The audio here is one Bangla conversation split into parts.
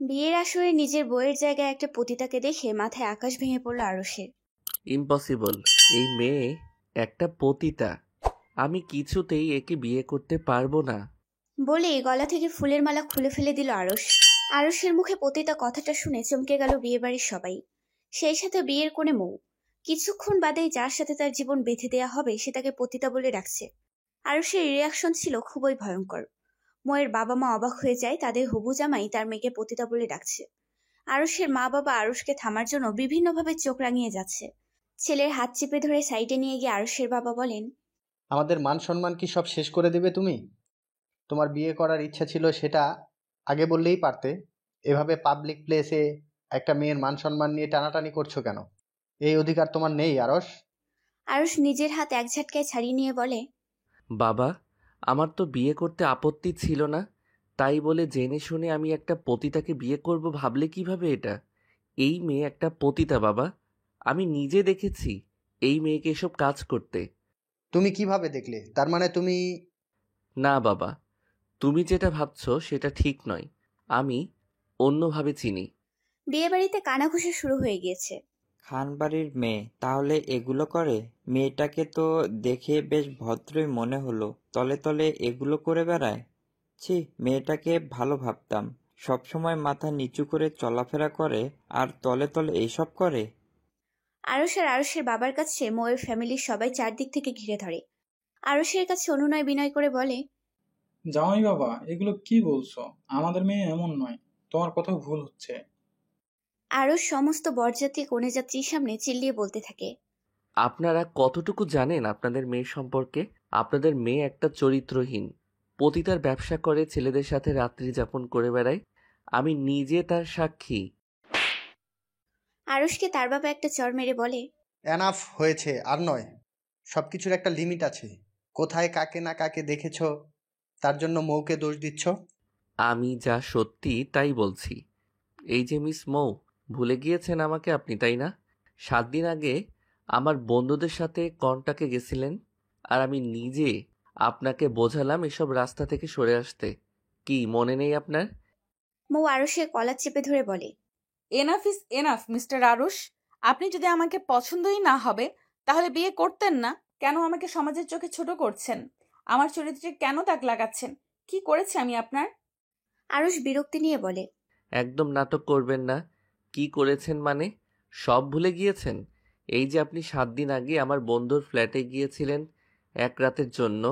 বিয়ের আসরে নিজের বউয়ের জায়গায় একটা পতিতাকে দেখে মাথায় আকাশ ভেঙে পড়ল আরুষের। ইম্পসিবল। এই মেয়ে একটা পতিতা। আমি কিছুতেই একে বিয়ে করতে পারবো না। বলেই গলা থেকে ফুলের মালা খুলে ফেলে দিল আরুষ। আরুষের মুখে পতিতা কথাটা শুনে চমকে গেল বিয়েবাড়ির সবাই, সেই সাথে বিয়ের কোণে মৌ। কিছুক্ষণ বাদেই যার সাথে তার জীবন বেঁধে দেয়া হবে সে তাকে পতিতা বলে ডাকছে। আরুষের রিয়াকশন ছিল খুবই ভয়ঙ্কর। মৌয়ের বাবা মা অবাক হয়ে যায়, তাদের হবু জামাই তার মেয়েকে পতিতা বলে ডাকছে। আরুষের মা বাবা আরুষকে থামার জন্য বিভিন্নভাবে চোখ রাঙিয়ে যাচ্ছে। ছেলের হাত চেপে ধরে সাইডে নিয়ে গিয়ে আরুষের বাবা বলেন, আমাদের মান সম্মান কি সব শেষ করে দেবে তুমি? তোমার বিয়ে করার ইচ্ছা ছিল সেটা আগে বললেই পারতে। এভাবে পাবলিক প্লেসে একটা মেয়ের মান সম্মান নিয়ে টানাটানি করছো কেন? এই অধিকার তোমার নেই আরশ। আরুষ নিজের হাত এক ঝাটকায় ছাড়িয়ে নিয়ে বলে, বাবা, আমার তো বিয়ে করতে আপত্তি ছিল না, তাই বলে জেনে শুনে আমি একটা পতিতাকে বিয়ে করব ভাবলে কিভাবে এটা? এই মেয়ে একটা পতিতা বাবা। আমি নিজে দেখেছি এই মেয়েকে এসব কাজ করতে। তুমি কিভাবে দেখলে? তার মানে তুমি... না বাবা, তুমি যেটা ভাবছো সেটা ঠিক নয়। আমি অন্যভাবে চিনি। বিয়েবাড়িতে কানাঘুষা শুরু হয়ে গিয়েছে। খানবাড়ির মেয়ে তাহলে এগুলো করে? মেয়েটাকে তো দেখে বেশ ভদ্রই মনে হলো, তলে তলে এগুলো করে বেড়ায়। ছি, মেয়েটাকে ভালো ভাবতাম, সবসময় মাথা নিচু করে চলাফেরা করে আর তলে তলে এইসব করে। আরুষ আর আরুষের বাবার কাছে ময়ের ফ্যামিলির সবাই চারদিক থেকে ঘিরে ধরে। আরুষের কাছে অনুনয় বিনয় করে বলে, জামাই বাবা, এগুলো কি বলছো? আমাদের মেয়ে এমন নয়, তোমার কোথাও ভুল হচ্ছে। আরুষ সমস্ত বরযাত্রী কনেযাত্রীর সামনে চিল্লিয়ে বলতে থাকে, আপনারা কতটুকু জানেন আপনাদের মেয়ে সম্পর্কে? আপনাদের মেয়ে একটা চরিত্রহীন পতিতার ব্যবসা করে, ছেলেদের সাথে রাত্রি যাপন করে বেড়ায়। আমি নিজে তার সাক্ষী। আরুষকে তার বাবা একটা চড় মেরে বলে, এনাফ হয়েছে, আর নয়। সব কিছুর একটা লিমিট আছে। কোথায় কাকে না কাকে দেখেছো তার জন্য মৌকে দোষ দিচ্ছ? আমি যা সত্যি তাই বলছি। এই যে মিস মৌ, ভুলে গিয়েছেন আমাকে আপনি, তাই না? 7 দিন আগে আমার বন্ধুদের সাথে কন্টাকে গেছিলেন, আর আমি নিজে আপনাকে বোঝালাম এসব রাস্তা থেকে সরে আসতে। কি মনে নেই আপনার? মৌ আরুষের কলার চেপে ধরে বলে, enough is enough mister Aarush. আপনি যদি আমাকে পছন্দই না হবে তাহলে বিয়ে করতেন না। কেন আমাকে সমাজের চোখে ছোট করছেন? আমার চরিত্রে কেন দাগ লাগাচ্ছেন? কি করেছি আমি আপনার? আরুষ বিরক্তি নিয়ে বলে, একদম নাটক করবেন না। কি করেছেন মানে? সব ভুলে গিয়েছেন? এই যে আপনি 7 দিন আগে আমার বন্ধুর ফ্ল্যাটে গিয়েছিলেন এক রাতের জন্য,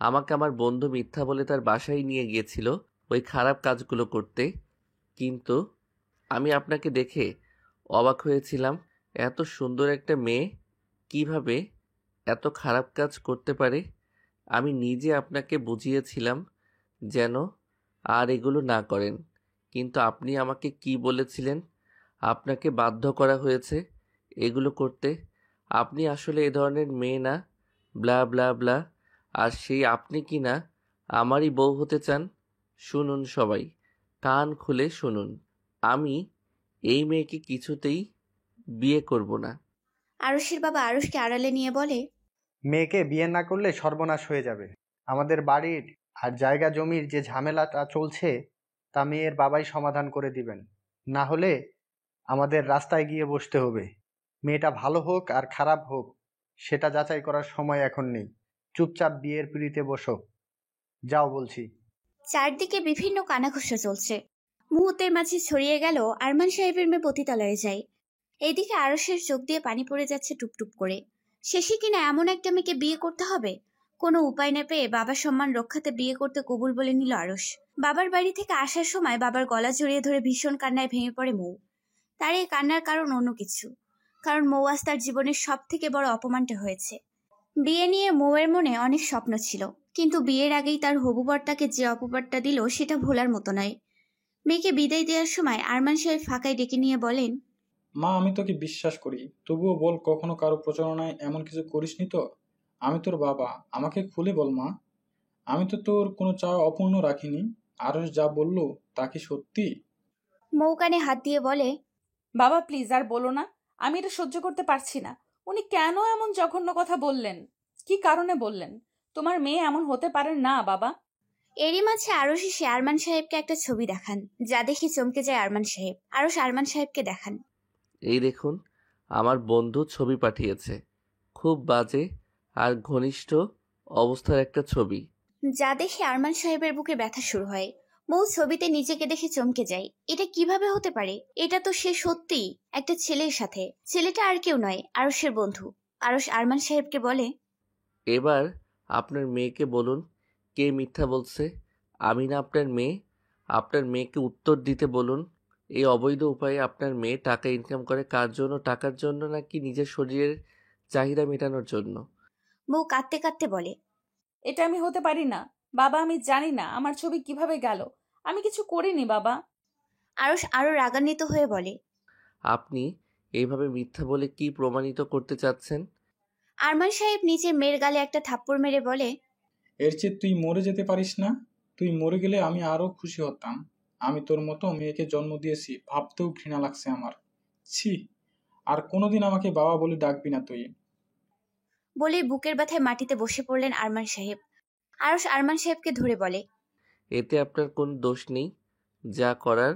আমাকে আমার বন্ধু মিথ্যা বলে তার বাসায় নিয়ে গিয়েছিল ওই খারাপ কাজগুলো করতে। কিন্তু আমি আপনাকে দেখে অবাক হয়েছিলাম। এত সুন্দর একটা মেয়ে কিভাবে এত খারাপ কাজ করতে পারে? আমি নিজে আপনাকে বুঝিয়েছিলাম যেন আর এগুলো না করেন, কিন্তু আপনি আমাকে কি বলেছিলেন? আপনাকে বাধ্য করা হয়েছে এগুলো করতে। আপনি আসলে এ ধরনের মেয়ে না, ব্লা ব্লা ব্লা। আর সেই আপনি কি না আমারই বউ হতে চান? শুনুন সবাই, কান খুলে শুনুন। আমি এই মেয়েকে কিছুতেই বিয়ে করব না। আরুষের বাবা আরুষকে আড়ালে নিয়ে বলে, মেয়েকে বিয়ে না করলে সর্বনাশ হয়ে যাবে। আমাদের বাড়ির আর জায়গা জমির যে ঝামেলাটা চলছে তা মেয়ের বাবাই সমাধান করে দিবেন। না হলে আমাদের রাস্তায় গিয়ে বসতে হবে। মেয়েটা ভালো হোক আর খারাপ হোক সেটা যাচাই করার সময় এখন নেই। চুপচাপ বিয়ের পিঁড়িতে বসো, যাও বলছি। চারদিকে বিভিন্ন কানাঘুষা চলছে। মুহূর্তের মাঝে ছড়িয়ে গেল আরমান সাহেবের মেয়ে পতিতালয়ে যায়। এইদিকে আরুষের চোখ দিয়ে পানি পড়ে যাচ্ছে টুপটুপ করে। শেষে কিনা এমন একটা মেয়েকে বিয়ে করতে হবে? কোনো উপায় না পেয়ে বাবার সম্মান রক্ষাতে বিয়ে করতে কবুল বলে নিল আরুষ। বাবার বাড়ি থেকে আসার সময় বাবার গলা জড়িয়ে ধরে ভীষণ কান্নায় ভেঙে পড়ে মৌ। তার এই কান্নার কারণ অন্য কিছু, কারণ মৌ আজ তার জীবনের সব থেকে বড় অপমানটা হয়েছে। বিয়ে নিয়ে মৌয়ের মনে অনেক স্বপ্ন ছিল, কিন্তু বিয়ের আগেই তার হবু বর তাকে যে অপবাদটা দিল সেটা ভোলার মতো নয়। মেয়েকে বিদায় দেওয়ার সময় আরমান সাহেব ফাঁকায় ডেকে নিয়ে বলেন, মা, আমি তোকে বিশ্বাস করি, তবুও বল, কখনো কারো প্রচারণায় এমন কিছু করিসনি তো? আমি তোর বাবা, আমাকে খুলে বল মা। আমি তো তোর কোনো চাওয়া অপূর্ণ রাখিনি। আরস যা বললো তা কি সত্যি? মৌ কানে হাত দিয়ে বলে, বাবা প্লিজ আর বলো না, আমি এটা সহ্য করতে পারছি না। উনি কেন এমন জঘন্য কথা বললেন? কি কারণে বললেন? তোমার মেয়ে এমন হতে পারে না বাবা। এরই মাঝে আরশ এসে আরমান সাহেবকে একটা ছবি দেখান, যা দেখে চমকে যায় আরমান সাহেব। আরশ আরমান সাহেবকে দেখান। এই দেখুন, আমার বন্ধু ছবি পাঠিয়েছে। খুব বাজে আর ঘনিষ্ঠ অবস্থার একটা ছবি। যা দেখে আরমান সাহেবের বুকে ব্যথা শুরু হয়। মৌ ছবিতে নিজেকে দেখে চমকে যায়। এটা কিভাবে হতে পারে? এটা তো সে সত্যিই একটা ছেলের সাথে। ছেলেটা আর কেউ নয়, আরশের বন্ধু। আরশ আরমান সাহেবকে বলে, এবার আপনার মেয়েকে বলুন কে মিথ্যা বলছে। আমি না আপনার মেয়ে। আপনার মেয়েকে উত্তর দিতে বলুন। এই অবৈধ উপায়ে আপনার মেয়ে টাকা ইনকাম করে কার জন্য? টাকার জন্য নাকি নিজের শরীরের চাহিদা মেটানোর জন্য? মৌ কাঁদতে কাঁদতে বলে, এটা আমি হতে পারি না বাবা, আমি জানি না আমার ছবি কিভাবে গেল। আমি কিছু করিনি বাবা। আরশ আরো রাগান্বিত হয়ে বলে। আপনি এইভাবে মিথ্যা বলে কি প্রমাণিত করতে চাচ্ছেন? আরমান সাহেব নিজের মেয়ের গালে একটা থাপ্পড় মেরে বলে, এর চেয়ে তুই মরে যেতে পারিস না? তুই মরে গেলে আমি আরো খুশি হতাম। আমি তোর মতো মেয়েকে জন্ম দিয়েছি, ভাবতেও ঘৃণা লাগছে আমার। ছি, আর কোনোদিন আমাকে বাবা বলে ডাকবি না তুই। বলেই বুকের ব্যথায় মাটিতে বসে পড়লেন আরমান সাহেব। আরশ আরমান সাহেবকে ধরে বলে, এতে আপনার কোনো দোষ নেই। যা করার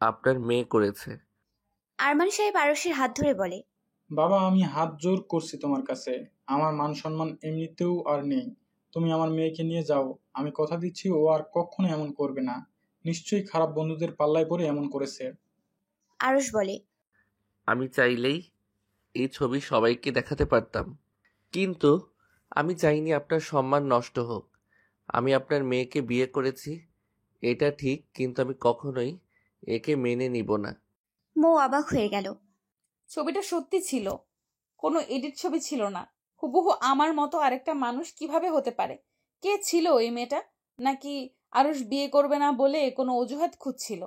আপনার মেয়ে করেছে। আরমান সাহেব আরশের হাত ধরে বলে, বাবা, আমি হাত জোর করছি তোমার কাছে। আমার মান সম্মান এমনিতেও আর নেই। তুমি আমার মেয়েকে নিয়ে যাও। আমি কথা দিচ্ছি ও আর কখনো এমন করবে না। নিশ্চয়ই খারাপ বন্ধুদের পাল্লায় পড়ে এমন করেছে। আরশ বলে, আমি চাইলেই এই ছবি সবাইকে দেখাতে পারতাম, কিন্তু আমি চাইনি আপনার সম্মান নষ্ট হোক। আমি আপনার মেয়েকে বিয়ে করেছি, এটা ঠিক, কিন্তু আমি কখনোই একে মেনে নিব না। মৌ অবাক হয়ে গেল। ছবিটা সত্যি ছিল, কোনো এডিট ছবি ছিল না। হুবহু আমার মতো আরেকটা মানুষ কিভাবে হতে পারে? কে ছিল ওই মেয়েটা? নাকি আরুষ বিয়ে করবে না বলে কোনো অজুহাত খুঁজছিল?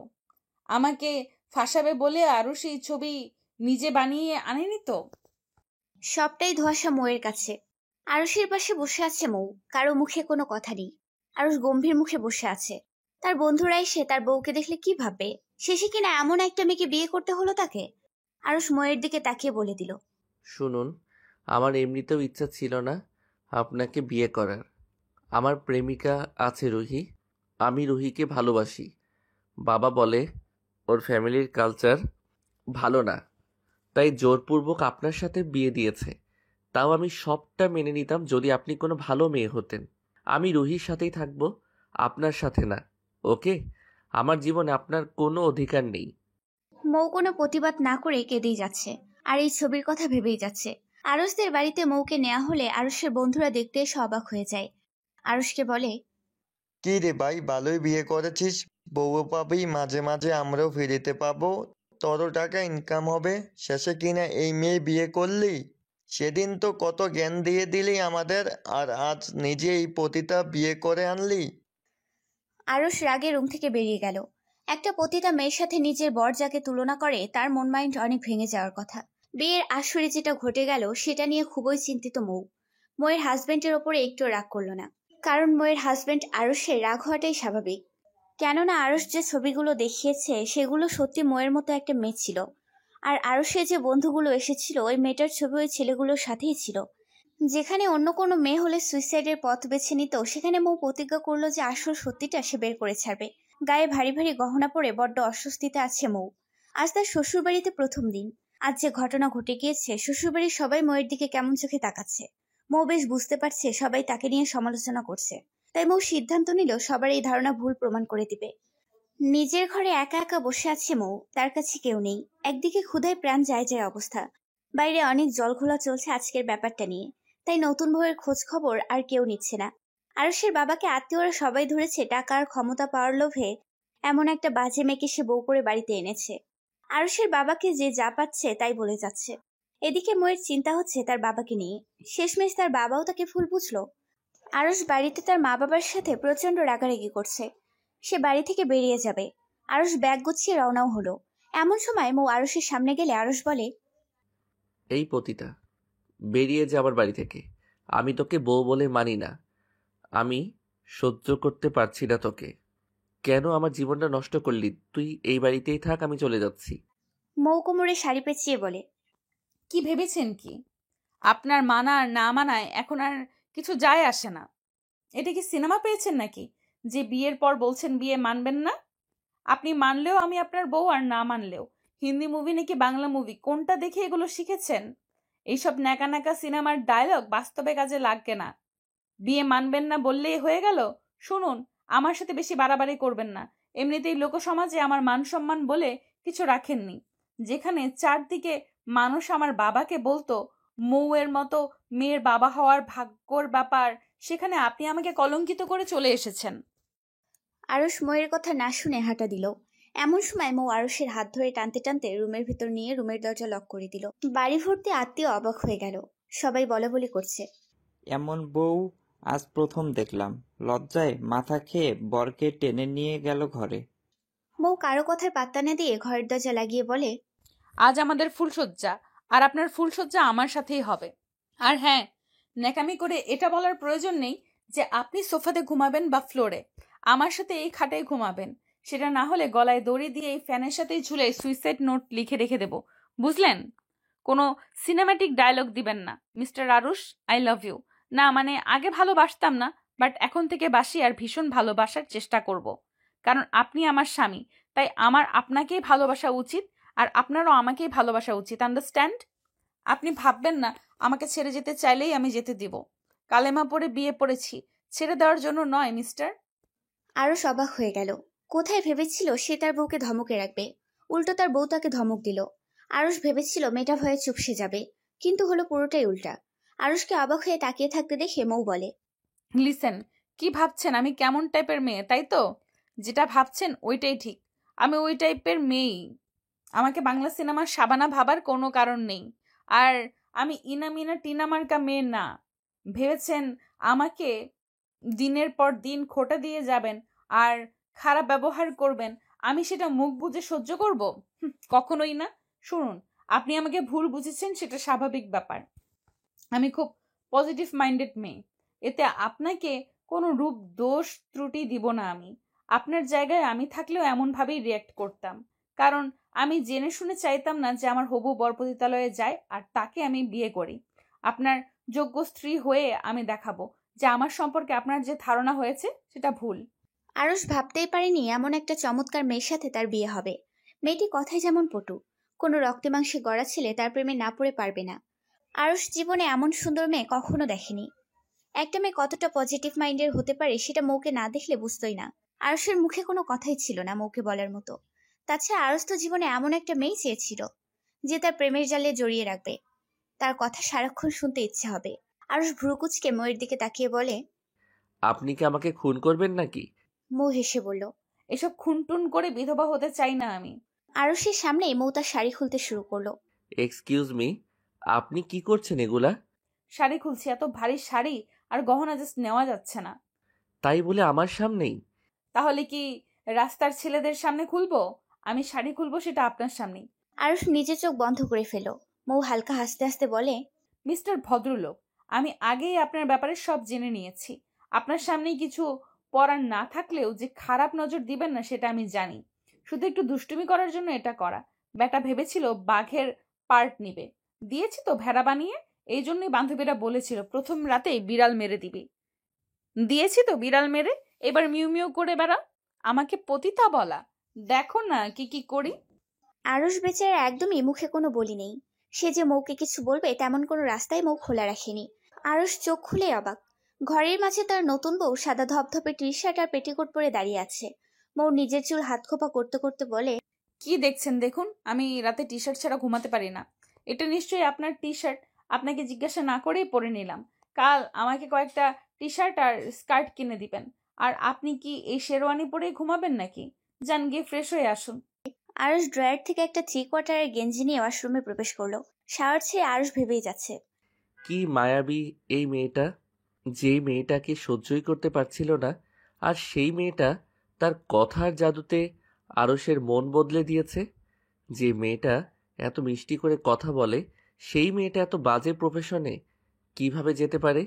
আমাকে ফাঁসাবে বলে আরুষ এই ছবি নিজে বানিয়ে আনেনি তো? সবটাই ধোঁয়াশা মৌয়ের কাছে। আরশের পাশে বসে আছে মৌ, কারো মুখে কোনো কথা নেই। আরশ গম্ভীর মুখে বসে আছে। তার বন্ধুরা এসে তার বউকে দেখলে কি ভাববে? শেষে কিনা এমন একটা মেয়েকে বিয়ে করতে হলো তাকে। আরশ মৌয়ের দিকে তাকিয়ে বলে দিল, শুনুন, আমার এমনিতেও ইচ্ছা ছিল না আপনাকে বিয়ে করার। আমার প্রেমিকা আছে রুহি। আমি রুহিকে ভালোবাসি। বাবা বলে ওর ফ্যামিলির কালচার ভালো না, তাই জোরপূর্বক আপনার সাথে বিয়ে দিয়েছে। তাও আমি সবটা মেনে নিতাম যদি আপনি কোনো ভালো মেয়ে হতেন। আমি রুহির সাথেই থাকবো, আপনার সাথে না। ওকে? আমার জীবনে আপনার কোনো অধিকার নেই। মৌ কোনো প্রতিবাদ না করে কেঁদেই যাচ্ছে, আর এই ছবির কথা ভেবেই যাচ্ছে। আরশদের বাড়িতে মৌকে নেওয়া হলে আরশের বন্ধুরা দেখতে এসে অবাক হয়ে যায়। আরশকে বলে, কি রে ভাই, ভালোই বিয়ে করেছিস। বউও পাবি, মাঝে মাঝে আমরাও ফিরিতে পাবো। তোরও টাকা ইনকাম হবে। শেষে কিনা এই মেয়ে বিয়ে করলি। সেদিন তো কত জ্ঞান দিয়ে দিলি আমাদের, আর আজ নিজে এই পতিতা বিয়ে করে আনলি। আরশ রাগে রুম থেকে বেরিয়ে গেল। একটা পতিতা মেয়ের সাথে নিজের বর যাকে তুলনা করে, তার মন মাইন্ড অনেক ভেঙে যাওয়ার কথা। বিয়ের আসরে যেটা ঘটে গেল সেটা নিয়ে খুবই চিন্তিত মৌ। মৌয়ের হাজবেন্ডের ওপরে একটু রাগ করলো না, কারণ মৌয়ের হাজবেন্ড আরশের রাগ হওয়াটাই স্বাভাবিক। কেননা আরশ যে ছবিগুলো দেখিয়েছে সেগুলো সত্যি মৌয়ের মতো একটা মেয়ে ছিল। আর আরশের যে বন্ধুগুলো এসেছিল, ওই মেয়েটার ছবি ওই ছেলেগুলোর সাথেই ছিল। যেখানে অন্য কোনো মেয়ে হলে সুইসাইডের পথ বেছে নিত, সেখানে মৌ প্রতিজ্ঞা করলো যে আসল সত্যিটা সে বের করে ছাড়বে। গায়ে ভারী ভারী গহনা পরে বড্ড অস্বস্তিতে আছে মৌ। আজ তার শ্বশুরবাড়িতে প্রথম দিন। আজ যে ঘটনা ঘটে গিয়েছে, শ্বশুরবাড়ির সবাই মৌয়ের দিকে কেমন চোখে তাকাচ্ছে। মৌ বেশ বুঝতে পারছে সবাই তাকে নিয়ে সমালোচনা করছে। তাই মৌ সিদ্ধান্ত নিল সবার এই ধারণা ভুল প্রমাণ করে দিবে। নিজের ঘরে একা একা বসে আছে মৌ, তার কাছে কেউ নেই। একদিকে ক্ষুধায় প্রাণ যায় যায় অবস্থা। বাইরে অনেক জলঘোলা চলছে আজকের ব্যাপারটা নিয়ে। তাই নতুন বউয়ের খোঁজ খবর আর কেউ নিচ্ছে না। আরশের বাবাকে আত্মীয়রা সবাই ধরেছে টাকা আর ক্ষমতা পাওয়ার লোভে এমন একটা বাজে মেয়েকে সে বউ করে বাড়িতে এনেছে। আরশের বাবাকে যে যা পাচ্ছে তাই বলে যাচ্ছে। এদিকে ময়ের চিন্তা হচ্ছে তার বাবাকে নিয়ে। শেষমেশ তার বাবাও তাকে ভুল বুঝলো। আরশ বাড়িতে তার মা বাবার সাথে প্রচন্ড রাগারাগি করছে। সে বাড়ি থেকে বেরিয়ে যাবে। আরশ ব্যাগ গুছিয়ে রওনাও হলো। এমন সময় মৌ আরশের সামনে গেলে আরশ বলে, এই পতিতা, বেরিয়ে যা আমার বাড়ি থেকে। আমি তোকে বউ বলে মানি না। আমি সহ্য করতে পারছি না তোকে। কেন আমার জীবনটা নষ্ট করলি? তুই এই বাড়িতেই থাক, আমি চলে যাচ্ছি। মৌ কোমরে শাড়ি পেঁচিয়ে বলে, কি ভেবেছেন কি? আপনার মানা আর না মানায় এখন আর কিছু যায় আসে না। এটা কি সিনেমা পেয়েছেন নাকি যে বিয়ের পর বলছেন বিয়ে মানবেন না? আপনি মানলেও আমি আপনার বউ, আর না মানলেও। হিন্দি মুভি নাকি বাংলা মুভি, কোনটা দেখে এগুলো শিখেছেন? এইসব ন্যাকা ন্যাকা সিনেমার ডায়লগ বাস্তবে কাজে লাগবে না। বিয়ে মানবেন না বললেই হয়ে গেল? শুনুন, আমার সাথে বেশি বাড়াবাড়ি করবেন না। এমনিতেই লোকসমাজে আমার মান সম্মান বলে কিছু রাখেননি। যেখানে চারদিকে মানুষ আমার বাবাকে বলতো মৌয়ের মতো মেয়ের বাবা হওয়ার ভাগ্যর ব্যাপার, সেখানে আপনি আমাকে কলঙ্কিত করে চলে এসেছেন। আরুষ মৌয়ের কথা না শুনে হাঁটা দিল। এমন সময় মৌ আরুষের হাত ধরে টানতে টানতে রুমের ভিতর নিয়ে রুমের দরজা লক করে দিল। বাড়ি ভর্তি আত্মীয় অবাক হয়ে গেল। সবাই বলাবলি করছে, এমন বউ আজ প্রথম দেখলাম। লজ্জায় মাথা খেয়ে বরকে টেনে নিয়ে গেল ঘরে। মৌ কারো কথার পাত্তা না দিয়ে ঘরের দরজা লাগিয়ে বলে, আজ আমাদের ফুলশয্যা, আর আপনার ফুলশয্যা আমার সাথেই হবে। আর হ্যাঁ, ন্যাকামি করে এটা বলার প্রয়োজন নেই যে আপনি সোফাতে ঘুমাবেন বা ফ্লোরে। আমার সাথে এই খাটেই ঘুমাবেন। সেটা না হলে গলায় দড়ি দিয়ে এই ফ্যানের সাথেই ঝুলে সুইসাইড নোট লিখে রেখে দেব, বুঝলেন? কোনো সিনেম্যাটিক ডায়লগ দিবেন না। Mister Aarush, I love you. না মানে আগে ভালোবাসতাম না, বাট এখন থেকে বাসি, আর ভীষণ ভালোবাসার চেষ্টা করব। কারণ আপনি আমার স্বামী, তাই আমার আপনাকেই ভালোবাসা উচিত, আর আপনারও আমাকেই ভালোবাসা উচিত। আন্ডারস্ট্যান্ড? আপনি ভাববেন না আমাকে ছেড়ে যেতে চাইলেই আমি যেতে দিব। কালেমা পড়ে বিয়ে পড়েছি, ছেড়ে দেওয়ার জন্য নয় মিস্টার। আরুষ অবাক হয়ে গেল। কোথায় ভেবেছিল সে তার বউকে ধমকে রাখবে, উল্টো তার বউ তাকে ধমক দিল। আরুষ ভেবেছিল মেয়েটা ভয়ে চুপসে যাবে, কিন্তু হলো পুরোটাই উল্টা। আরুষকে অবাক হয়ে তাকিয়ে থাকতে দেখে মৌ বলে, লিসেন, কি ভাবছেন আমি কেমন টাইপের মেয়ে, তাই তো? যেটা ভাবছেন ওইটাই ঠিক। আমি ওই টাইপের মেয়েই। আমাকে বাংলা সিনেমার সাবানা ভাবার কোনো কারণ নেই। আর আমি ইনামিনা টিনা মার্কা মেয়ে না। ভেবেছেন আমাকে দিনের পর দিন খোঁটা দিয়ে যাবেন আর খারাপ ব্যবহার করবেন, আমি সেটা মুখ বুজে সহ্য করব? কখনোই না। শুনুন, আপনি আমাকে ভুল বুঝেছেন, সেটা স্বাভাবিক ব্যাপার। আমি খুব পজিটিভ মাইন্ডেড মেয়ে। এতে আপনাকে কোনো রূপ দোষ ত্রুটি দিব না। আমি আপনার জায়গায় আমি থাকলেও এমনভাবেই রিয়্যাক্ট করতাম। কারণ আমি জেনে শুনে চাইতাম না যে আমার হবু বর পতিতালয়ে যায় আর তাকে আমি বিয়ে করি। আপনার যোগ্য স্ত্রী হয়ে আমি দেখাবো যে আমার সম্পর্কে আপনার যে ধারণা হয়েছে সেটা ভুল। আরুষ ভাবতেই পারেনি এমন একটা চমৎকার মেয়ের সাথে তার বিয়ে হবে। মেয়েটি কথায় যেমন পটু, কোনো রক্তে মাংসে গড়া ছেলে তার প্রেমে না পড়ে পারবে না। আরুষ জীবনে এমন সুন্দর মেয়ে কখনো দেখেনি। একটা মেয়ে কতটা পজিটিভ মাইন্ডের হতে পারে সেটা মৌকে না দেখলে বুঝতোই না। আরুষের মুখে কোনো কথাই ছিল না মৌকে বলার মতো। তাছাড়া আরুষ তো জীবনে এমন একটা মেয়ে চেয়েছিল যে তার প্রেমের জালে জড়িয়ে রাখবে, তার কথা সারাক্ষণ শুনতে ইচ্ছে হবে। আরুষ ভ্রুকুচকে মৌয়ের দিকে তাকিয়ে বলে, আপনি কি আমাকে খুন করবেন নাকি? মৌ হেসে বলল, এসব খুনটুন করে বিধবা হতে চাই না আমি। আরুষের সামনেই মৌ তার শাড়ি খুলতে শুরু করলো। এক্সকিউজ মি, আপনি কি করছেন এগুলা? শাড়ি খুলছি, এত ভারী শাড়ি আর গহনা জাস্ট নেওয়া যাচ্ছে না। তাই বলে আমার সামনেই? তাহলে কি রাস্তার ছেলেদের সামনে খুলবো? আমি শাড়ি খুলবো সেটা আপনার সামনেই। আরুষ নিজের চোখ বন্ধ করে ফেল। মৌ হালকা হাসতে হাসতে বলে, মিস্টার ভদ্রলোক, আমি আগেই আপনার ব্যাপারে সব জেনে নিয়েছি। আপনার সামনেই কিছু পরার না থাকলেও যে খারাপ নজর দিবেন না সেটা আমি জানি। শুধু একটু দুষ্টুমি করার জন্য এটা করা। ব্যাটা ভেবেছিল বাঘের পার্ট নিবে, দিয়েছি তো ভেড়া বানিয়ে। এই জন্যই বান্ধবীরা বলেছিল প্রথম রাতেই বিড়াল মেরে দিবি। দিয়েছি তো বিড়াল মেরে, এবার মিউ মিউ করে বেড়া। আমাকে পতিতা বলা, দেখো না কি কি করি। আরুষ বেচারা একদমই মুখে কোনো বলি নেই। সে যে মৌকে কিছু বলবে তেমন কোনো রাস্তায় মৌ খোলা রাখেনি। আরুষ চোখ খুলে অবাক। ঘরের মাঝে তার নতুন বউ সাদা ধপধপে টি শার্ট আর পেটিকোট পরে দাঁড়িয়ে আছে। মৌ নিজের চুল হাত খোপা করতে করতে বলে, কি দেখছেন দেখুন, আমি রাতে টি শার্ট ছাড়া ঘুমাতে পারি না। এটা নিশ্চয়ই আপনার টি শার্ট। আপনাকে জিজ্ঞাসা না করেই পরে নিলাম। কাল আমাকে কয়েকটা টি শার্ট আর স্কার্ট কিনে দিবেন। আর আপনি কি এই শেরওয়ানি পরেই ঘুমাবেন নাকি? যান গিয়ে ফ্রেশ হয়ে আসুন। আরুষ ড্রয়ার থেকে একটা 3 কোয়ার্টারের গেঞ্জি নিয়ে ওয়াশরুমে প্রবেশ করলো। শাওয়ার ছেড়ে আরুষ ভেবেই যাচ্ছে, কি মায়াবী এই মেয়েটা, যেই মেয়েটাকে সহ্যই করতে পারছিল না, আর সেই মেয়েটা তার কথার জাদুতে আরশের মন বদলে দিয়েছে। যে মেয়েটা এত মিষ্টি করে কথা বলে, সেই মেয়েটা এত বাজে প্রফেশনে কিভাবে যেতে পারে?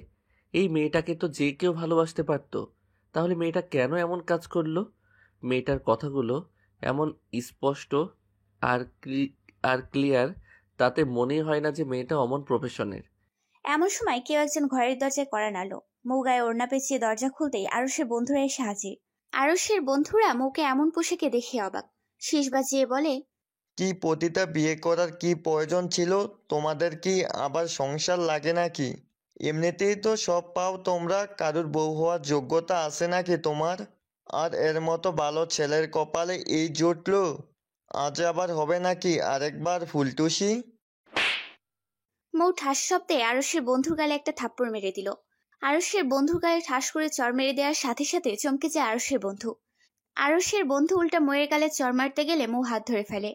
এই মেয়েটাকে তো যে কেউ ভালোবাসতে পারতো, তাহলে মেয়েটা কেন এমন কাজ করলো? মেয়েটার কথাগুলো এমন স্পষ্ট আর ক্লিয়ার, তাতে মনেই হয় না যে মেয়েটা অমন প্রফেশনের। এমন সময় কেউ একজন ঘরের দরজায় কড়া নাড়ল। মৌ গায়ে ওড়না পেঁচিয়ে দরজা খুলতেই আরুষের বন্ধুরা এসে হাজির। আরুষের বন্ধুরা মৌকে এমন পোশাকে দেখে অবাক। শীষ বাজিয়ে বলে, কি পতিতা, বিয়ে করার কি প্রয়োজন ছিল? তোমাদের কি আবার সংসার লাগে নাকি? এমনিতেই তো সব পাও তোমরা, কারুর বউ হওয়ার যোগ্যতা আছে নাকি তোমার? আর এর মতো ভালো ছেলের কপালে এই জুটলো, আজ আবার হবে নাকি আরেকবার ফুলটুসি? মৌ ঠাস শব্দে আরুষের বন্ধুর গালে একটা থাপ্পড় মেরে দিল। আরুষের বন্ধুর গালে ঠাস করে চড় মেরে দেওয়ার সাথে সাথে চমকে যায় আরুষের বন্ধু উল্টা মৌয়ের গালে চড় মারতে গেলে মৌ হাত ধরে ফেলে।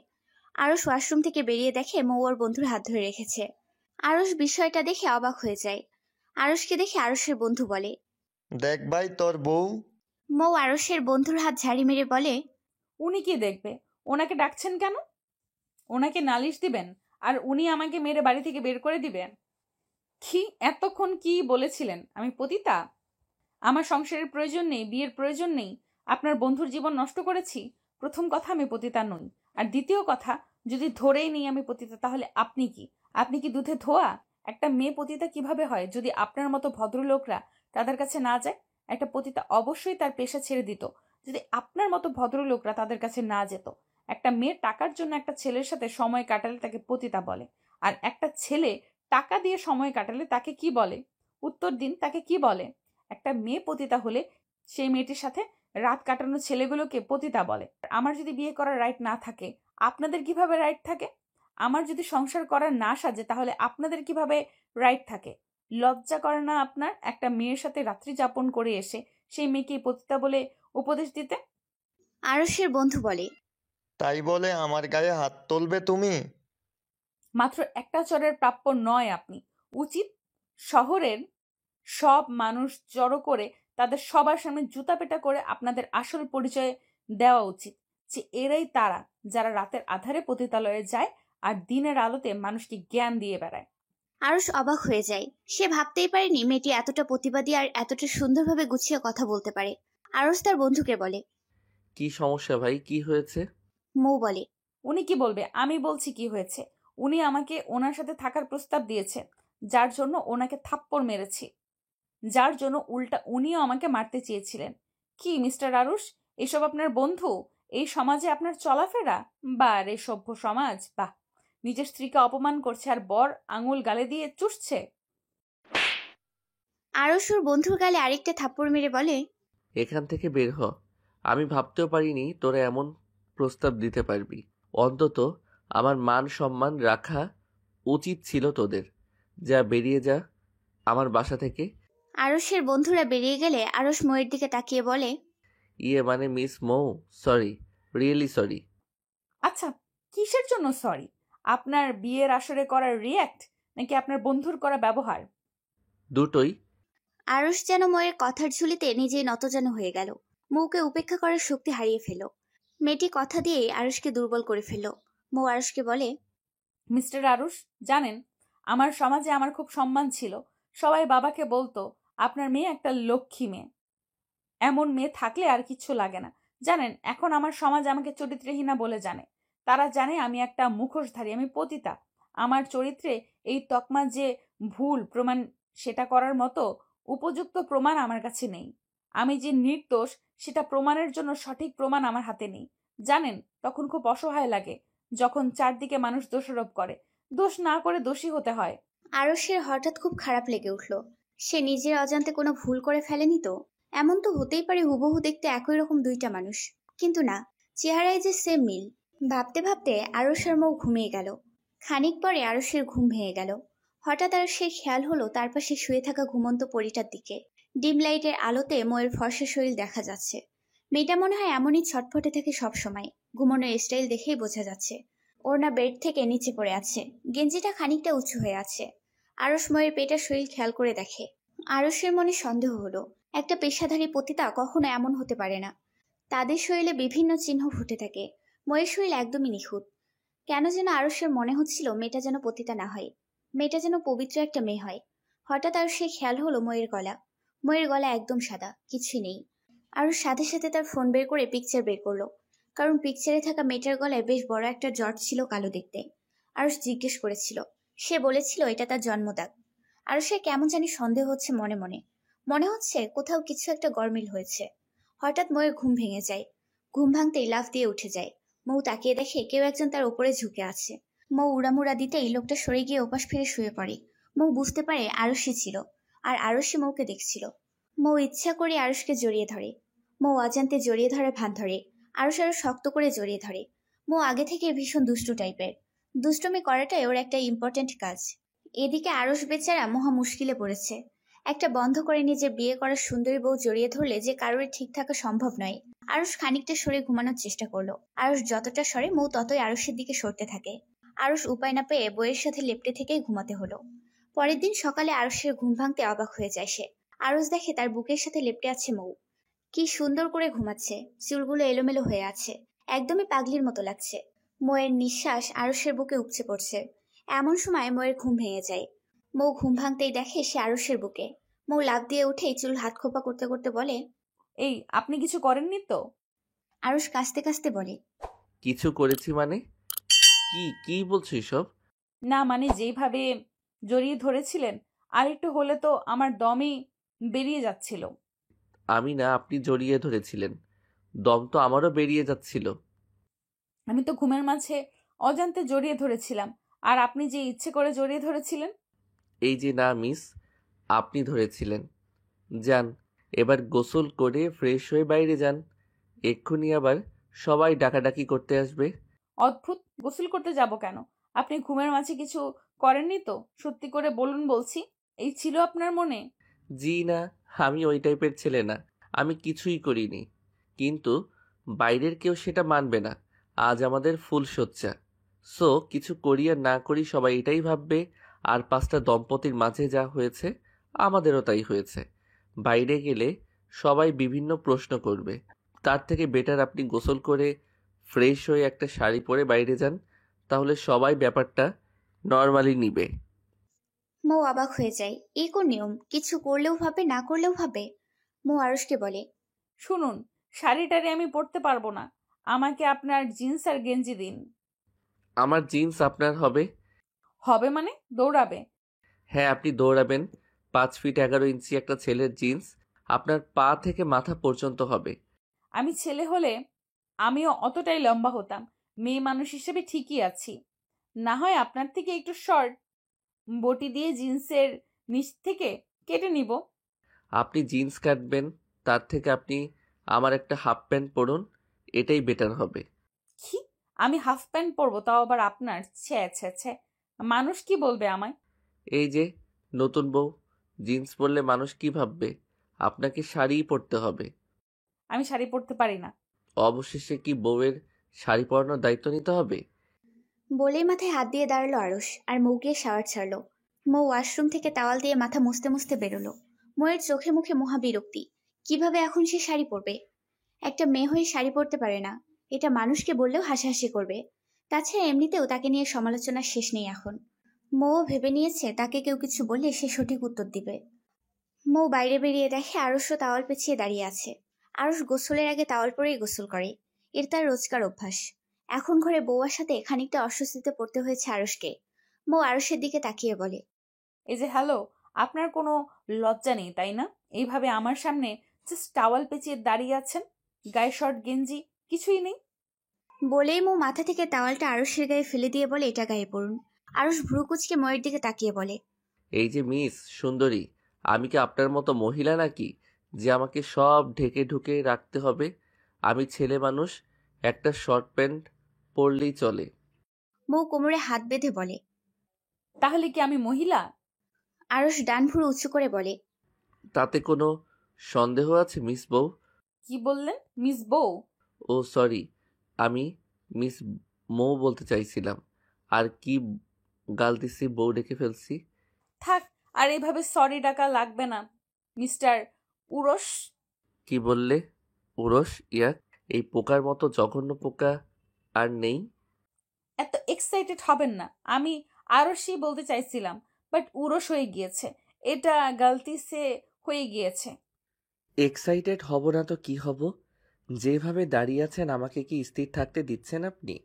আরুষ ওয়াশরুম থেকে বেরিয়ে দেখে মৌ ওর বন্ধুর হাত ধরে রেখেছে। আরুষ বিষয়টা দেখে অবাক হয়ে যায়। আরুষকে দেখে আরুষের বন্ধু বলে, দেখ ভাই তোর বউ। মৌ আরুষের বন্ধুর হাত ঝাড়ি মেরে বলে, উনি কি দেখবে? ওনাকে ডাকছেন কেন? ওনাকে নালিশ দিবেন আর উনি আমাকে মেরে বাড়ি থেকে বের করে দিবেন? কি এতক্ষণ কি বলেছিলেন? আমি পতিতা? আমার সংসারের প্রয়োজন নেই, বিয়ের প্রয়োজন নেই, আপনার বন্ধুর জীবন নষ্ট করেছি? প্রথম কথা, আমি পতিতা নই। আর দ্বিতীয় কথা, যদি ধরেই নেই আমি পতিতা, তাহলে আপনি কি? আপনি কি দুধে ধোয়া? একটা মেয়ে পতিতা কিভাবে হয় যদি আপনার মতো ভদ্রলোকরা তাদের কাছে না যায়? একটা পতিতা অবশ্যই তার পেশা ছেড়ে দিত যদি আপনার মতো ভদ্রলোকরা তাদের কাছে না যেত। একটা মেয়ে টাকার জন্য একটা ছেলের সাথে সময় কাটালে তাকে পতিতা বলে, আর একটা ছেলে টাকা দিয়ে সময় কাটালে তাকে কি বলে? উত্তর দিন, তাকে কি বলে? একটা মেয়ে পতিতা হলে সেই মেয়েটির সাথে রাত কাটানো ছেলেগুলোকে পতিতা বলে। আমার যদি বিয়ে করার রাইট না থাকে, আপনাদের কিভাবে রাইট থাকে? আমার যদি সংসার করার না সাজে, তাহলে আপনাদের কিভাবে রাইট থাকে? লজ্জা করে না আপনার একটা মেয়ের সাথে রাত্রি যাপন করে এসে সেই মেয়েকে পতিতা বলে উপদেশ দিতে? আরুষের বন্ধু বলে, তাই বলে আমার গায়ে হাত তুলবে তুমি? মাত্র একটা চরের প্রাপ্য নয় আপনি। উচিত শহরের সব মানুষ জড়ো করে তাদের সবার সামনে জুতা পেটা করে আপনাদের আসল পরিচয় দেওয়া উচিত, যে এরাই তারা যারা রাতের আধারে পতিতালয়ে যায় আর দিনের আলোতে মানুষকে জ্ঞান দিয়ে বেড়ায়। আরুষ অবাক হয়ে যায়। সে ভাবতেই পারেনি মেয়েটি এতটা প্রতিবাদী আর এতটা সুন্দরভাবে গুছিয়ে কথা বলতে পারে। আরুষ তার বন্ধুকে বলে, কি সমস্যা ভাই, কি হয়েছে? মৌ বলে, উনি কি বলবে? আমি বলছি কি হয়েছে। উনি আমাকে ওনার সাথে থাকার প্রস্তাব দিয়েছে, যার জন্য ওনাকে থাপ্পড় মেরেছি, যার জন্য উল্টা উনিও আমাকে মারতে চেয়েছিলেন। কি মিস্টার আরুষ, এসব আপনার বন্ধু? এই সমাজে আপনার চলাফেরা? বা রে সভ্য সমাজ! বাহ, নিজের স্ত্রীকে অপমান করছে আর বর আঙুল গালে দিয়ে চুষছে। আরুষ ওর বন্ধুর গালে আরেকটা থাপ্পড় মেরে বলে, এখান থেকে বের হ। আমি ভাবতেও পারিনি তোরা এমন প্রস্তাব দিতে পারবি। অন্তত আমার মান সম্মান রাখা উচিত ছিল তোদের। যা, বেরিয়ে যা আমার বাসা থেকে। আরুষের বন্ধুরা বেরিয়ে গেলে আরুষ মৌয়ের দিকে তাকিয়ে বলে, ইয়ে মানে মিস মৌ, সরি, রিয়েলি সরি। আচ্ছা, কিসের জন্য সরি? আপনার বিয়ের আসরে করার রিয়্যাক্ট, নাকি আপনার বন্ধুর করা ব্যবহার? দুটোই। আরুষ যেন মৌয়ের কথার ঝুলিতে নিজেই নতজান হয়ে গেল। মৌকে উপেক্ষা করার শক্তি হারিয়ে ফেল। মেয়েটি কথা দিয়েই আরুষকে দুর্বল করে ফেলল। মৌ আরুষকে বলে, মিস্টার আরুষ, জানেন আমার সমাজে আমার খুব সম্মান ছিল। সবাই বাবাকে বলতো আপনার মেয়ে একটা লক্ষ্মী মেয়ে। এমন মেয়ে থাকলে আর কিচ্ছু লাগে না। জানেন এখন আমার সমাজ আমাকে চরিত্রহীনা বলে জানে। তারা জানে আমি একটা মুখোশধারী, আমি পতিতা। আমার চরিত্রে এই তকমা যে ভুল প্রমাণ, সেটা করার মতো উপযুক্ত প্রমাণ আমার কাছে নেই। আমি যে নির্দোষ সেটা প্রমাণের জন্য সঠিক প্রমাণ আমার হাতে নেই। জানেন তখন খুব অসহায় লাগে যখন চারদিকে মানুষ দোষারোপ করে। দোষ না করে দোষী হতে হয়। আরুষের হঠাৎ খুব খারাপ লেগে উঠল। সে নিজের অজান্তে কোনো ভুল করে ফেলেনি তো? এমন তো হতেই পারে হুবহু দেখতে একই রকম দুইটা মানুষ, কিন্তু না, চেহারায় যে সেম মিল। ভাবতে ভাবতে আরুষ আর মৌ ঘুমিয়ে গেল। খানিক পরে আরুষের ঘুম ভেঙে গেল। হঠাৎ আরুষের খেয়াল হলো তার পাশে শুয়ে থাকা ঘুমন্ত পরীটার দিকে। ডিম লাইটের আলোতে মৌয়ের ফর্সা শরীর দেখা যাচ্ছে। মেয়েটা মনে হয় এমনই ছটফটে থাকে সব সময়। ঘুমানোর স্টাইল দেখেই বোঝা যাচ্ছে। ওড়না বেড থেকে নিচে পড়ে আছে, গেঞ্জিটা খানিকটা উঁচু হয়ে আছে। আরুষ ময়ের পেটের শরীর খেয়াল করে দেখে। আরুষের মনে সন্দেহ হলো, একটা পেশাধারী পতিতা কখনো এমন হতে পারে না। তাদের শরীরে বিভিন্ন চিহ্ন ফুটে থাকে। ময়ের শরীর একদমই নিখুঁত। কেন যেন আরুষের মনে হচ্ছিল মেয়েটা যেন পতিতা না হয়, মেয়েটা যেন পবিত্র একটা মেয়ে হয়। হঠাৎ আরুষের খেয়াল হলো ময়ের গলা। ময়ের গলা একদম সাদা, কিছুই নেই। আরুষ সাথে সাথে তার ফোন বের করে পিকচার বের করলো, কারণ পিকচারে থাকা মেয়েটার গলায় বেশ বড় একটা জট ছিল, কালো দেখতে। আরুষ জিজ্ঞেস করেছিল, সে বলেছিল এটা তার জন্মদাগ। আরুষের কেমন জানি সন্দেহ হচ্ছে মনে মনে। মনে হচ্ছে কোথাও কিছু একটা গরমিল হয়েছে। হঠাৎ ময়ের ঘুম ভেঙে যায়। ঘুম ভাঙতেই লাফ দিয়ে উঠে যায়। মৌ তাকিয়ে দেখে কেউ একজন তার উপরে ঝুঁকে আছে। মৌ উড়ামুড়া দিতেই লোকটা সরে গিয়ে ওপাশ ফিরে শুয়ে পড়ে। মৌ বুঝতে পারে আরুষি ছিল, আর আরুষি মৌকে দেখছিল। মৌ ইচ্ছা করে আরুষকে জড়িয়ে ধরে। মৌ অজান্তে জড়িয়ে ধরে ভান ধরে। আরুষ আরো শক্ত করে জড়িয়ে ধরে। মৌ আগে থেকে ভীষণ দুষ্টু টাইপের। দুষ্টুমি করাটাই ওর একটা ইম্পর্ট্যান্ট কাজ। এদিকে আরুষ বেচারা মহা মুশকিলে পড়েছে। একটা বন্ধ করে নিজে বিয়ে করার সুন্দরী বউ জড়িয়ে ধরলে যে কারোরই ঠিক থাকা সম্ভব নয়। আরুষ খানিকটা সরে ঘুমানোর চেষ্টা করলো। আরুষ যতটা সরে মৌ ততই আরুষের দিকে সরতে থাকে। আরুষ উপায় না পেয়ে বইয়ের সাথে লেপ্টে থেকেই ঘুমাতে হলো। পরের দিন সকালে আরুষের ঘুম ভাঙতে অবাক হয়ে যায় সে। আরুষ দেখে তার বুকের সাথে লেপ্টে আছে মৌ। কি সুন্দর করে ঘুমাচ্ছে, চুলগুলো এলোমেলো হয়ে আছে, একদমই পাগলির মতো লাগছে। মৌয়ের নিঃশ্বাস আরুষের বুকে উপচে পড়ছে। এমন সময় মৌয়ের ঘুম ভেঙে যায়। মৌ ঘুম ভাঙতেই দেখে সে আরুষের বুকে। মৌ লাফ দিয়ে উঠেই চুল হাত খোপা করতে করতে বলে, এই আপনি কিছু করেননি তো? আরুষ কাঁচতে কাঁচতে বলে, কিছু করেছি মানে? কি কি বলছো এসব? না মানে যেইভাবে জড়িয়ে ধরেছিলেন, আর একটু হলে তো আমার দমই বেরিয়ে যাচ্ছিল। আমি না, আপনি জড়িয়ে ধরেছিলেন। দম তো আমারও বেরিয়ে যাচ্ছিল। আমি তো ঘুমের মাঝে অজান্তে জড়িয়ে ধরেছিলাম, আর আপনি যে ইচ্ছে করে জড়িয়ে ধরেছিলেন। এই যে না মিস, আপনি ধরেছিলেন। যান, এবার গোসল করে ফ্রেশ হয়ে বাইরে যান। এক্ষুনি আবার সবাই ডাকাডাকি করতে আসবে। অদ্ভুত, গোসল করতে যাব কেন? আপনি ঘুমের মাঝে কিছু করেননি তো? সত্যি করে বলুন বলছি, এই ছিল আপনার মনে? জি না, আমি ওই টাইপের ছেলে না। আমি কিছুই করিনি। কিন্তু বাইরের কেউ সেটা মানবে না। আজ আমাদের ফুলশয্যা। সো কিছু করি আর না করি সবাই এটাই ভাববে, আর 5টা দম্পতির মাঝে যা হয়েছে আমাদেরও তাই হয়েছে। বাইরে গেলে সবাই বিভিন্ন প্রশ্ন করবে। তার থেকে বেটার আপনি গোসল করে ফ্রেশ হয়ে একটা শাড়ি পরে বাইরে যান। তাহলে সবাই ব্যাপারটা নর্মালি নিবে। মৌ অবাক হয়ে যায়। এই কোন নিয়ম? কিছু করলেও ভাবে, না করলেও ভাবে। মৌ আরুষকে বলে, শুনুন, শাড়িটারি আমি পরতে পারবো না। আমাকে আপনার জিন্স আর গেঞ্জি দিন। আমার জিন্স আপনার হবে? হবে মানে? দৌড়াবে? হ্যাঁ, আপনি দৌড়াবেন। 5 ফিট 11 ইঞ্চি একটা ছেলের জিন্স আপনার পা থেকে মাথা পর্যন্ত হবে। আমি ছেলে হলে আমিও অতটাই লম্বা হতাম। মেয়ে মানুষ হিসেবে ঠিকই আছি। না হয় আপনার থেকে একটু শর্ট, বটি দিয়ে জিন্সের নিচ থেকে কেটে নিব। আপনি জিন্স কাটবেন, তার থেকে আপনি আমার একটা হাফ প্যান্ট পরুন, এটাই বেটার হবে। কি? আমি হাফ প্যান্ট পরবো, তাও আবার আপনার? ছে ছে ছে, মানুষ কি বলবে আমায়? এই যে নতুন বউ, জিন্স পরলে মানুষ কি ভাববে? আপনাকে শাড়িই পরতে হবে। আমি শাড়ি পরতে পারি না। অবশেষে কি বউয়ের শাড়ি পরানোর দায়িত্ব নিতে হবে? বলেই মাথায় হাত দিয়ে দাঁড়ালো আরুষ, আর মৌ গিয়ে শাওয়ার ছাড়লো। মৌ ওয়াশরুম থেকে টাওয়াল দিয়ে মাথা মুছতে মুছতে বেরোলো। মৌয়ের চোখে মুখে মহা বিরক্তি। কিভাবে এখন সে শাড়ি পরবে? একটা মেয়ে হয়ে শাড়ি পরতে পারে না, এটা মানুষকে বললেও হাসাহাসি করবে। তাছাড়া এমনিতেও তাকে নিয়ে সমালোচনার শেষ নেই এখন। মৌ ভেবে নিয়েছে তাকে কেউ কিছু বললে সে সঠিক উত্তর দিবে। মৌ বাইরে বেরিয়ে দেখে আরুষও তাওয়াল পেঁচিয়ে দাঁড়িয়ে আছে। আরুষ গোসলের আগে তাওয়াল পরেই গোসল করে। এর তার রোজকার অভ্যাস। এখন ঘরে বউয়ার সাথে খানিকটা অস্বস্তিতে পড়তে হয়েছে আরুষকে। মৌ আরুষের দিকে তাকিয়ে বলে, এই যে হ্যালো, আপনার কোনো লজ্জা নেই তাই না? এইভাবে আমার সামনে জাস্ট টাওয়াল পেঁচিয়ে দাঁড়িয়ে আছেন, গায়ে শর্ট গেঞ্জি কিছুই নেই। বলেই মৌ মাথা থেকে তাওয়ালটা আরুষের গায়ে ফেলে দিয়ে বলে, এটা গায়ে পড়ুন। আরুষ ভ্রু কুচকে ময়ের দিকে তাকিয়ে বলে, এই যে মিস সুন্দরী, আমি কি আপনার মতো মহিলা নাকি যে আমাকে সব ঢেকে ঢুকে রাখতে হবে? আমি ছেলে মানুষ, একটা শর্ট প্যান্ট পরলেই চলে। মৌ কোমরে হাত বেঁধে বলে। তাহলে কি আমি মহিলা? আরুষ ডান ভ্রু উঁচু করে বলে, তাতে কোনো সন্দেহ আছে মিস বউ? কি বললেন? মিস বউ? ও সরি, আমি মিস মৌ বলতে চাইছিলাম। আর কি গালতিছি, বউ ডেকে ফেলছি। থাক, আর এইভাবে সরি ডাকা লাগবে না, মিস্টার উরস। কি বললে? উরস? ইয়াক, এই পোকার মতো জঘন্য পোকা আর নেই। এত এক্সাইটেড হবেন না। আমি আরশই বলতে চাইছিলাম, বাট উরস হয়ে গিয়েছে। এটা গালতি সে হয়ে গিয়েছে। এক্সাইটেড হব না তো কি হব? যেভাবে দাঁড়িয়ে আছেন আমাকে কি স্থির থাকতে দিচ্ছেন আপনি?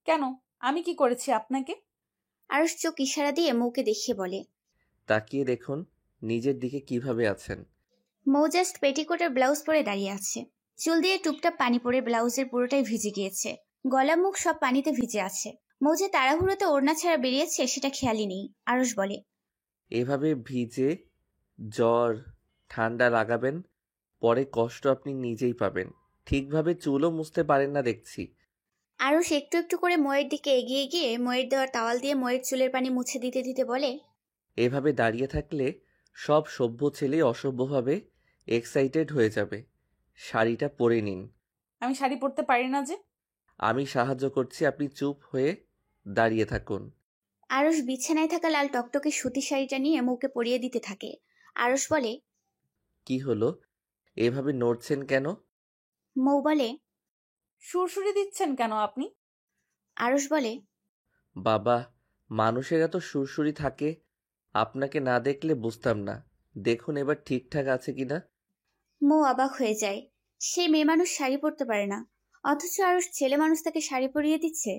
কেন? আমি কি করেছি আপনাকে? আরুষ চোখ ইশারা দিয়ে মৌকে দেখিয়ে বলে, তাকিয়ে দেখুন নিজের দিকে কিভাবে আছেন। মৌ জাস্ট পেটিকোটের ব্লাউজ পরে দাঁড়িয়ে আছে। চুল দিয়ে টুপটাপ পানি পড়ে ব্লাউজের পুরোটাই ভিজে গিয়েছে। গলা মুখ সব পানিতে ভিজে আছে। মৌ যে তাড়াহুড়োতে ওড়না ছাড়া বেরিয়েছে সেটা খেয়ালই নেই। আরশ বলে, এভাবে ভিজে জ্বর ঠান্ডা লাগাবেন, পরে কষ্ট আপনি নিজেই পাবেন। ঠিকভাবে চুলও মুছতে পারেন না দেখছি। আরশ একটু একটু করে ময়ের দিকে এগিয়ে গিয়ে ময়ের দেওয়ার তাওয়াল দিয়ে ময়ের চুলের পানি মুছে দিতে দিতে বলে, এভাবে দাঁড়িয়ে থাকলে সব সভ্য ছেলে অসভ্যভাবে এক্সাইটেড হয়ে যাবে। শাড়িটা পরে নিন। আমি শাড়ি পরতে পারি না যে। আমি সাহায্য করছি, আপনি চুপ হয়ে দাঁড়িয়ে থাকুন। আরশ বিছানায় থাকা লাল টকটকে সুতি শাড়িটা নিয়ে মৌকে পরিয়ে দিতে থাকে। আরশ বলে, কি হলো, এভাবে নড়ছেন কেন? মৌ বলে, সুরসুরি দিচ্ছেন কেন আপনি? আরশ বলে, বাবা, মানুষের এত সুরসুরি থাকে, আপনাকে না দেখলে বুঝতাম না। দেখুন এবার ঠিকঠাক আছে কিনা। মৌ অবাক হয়ে যায়। সে মেয়ে মানুষ শাড়ি পরতে পারে না, অথচ আরশ ছেলে মানুষ তাকে শাড়ি পরিয়ে দিচ্ছে।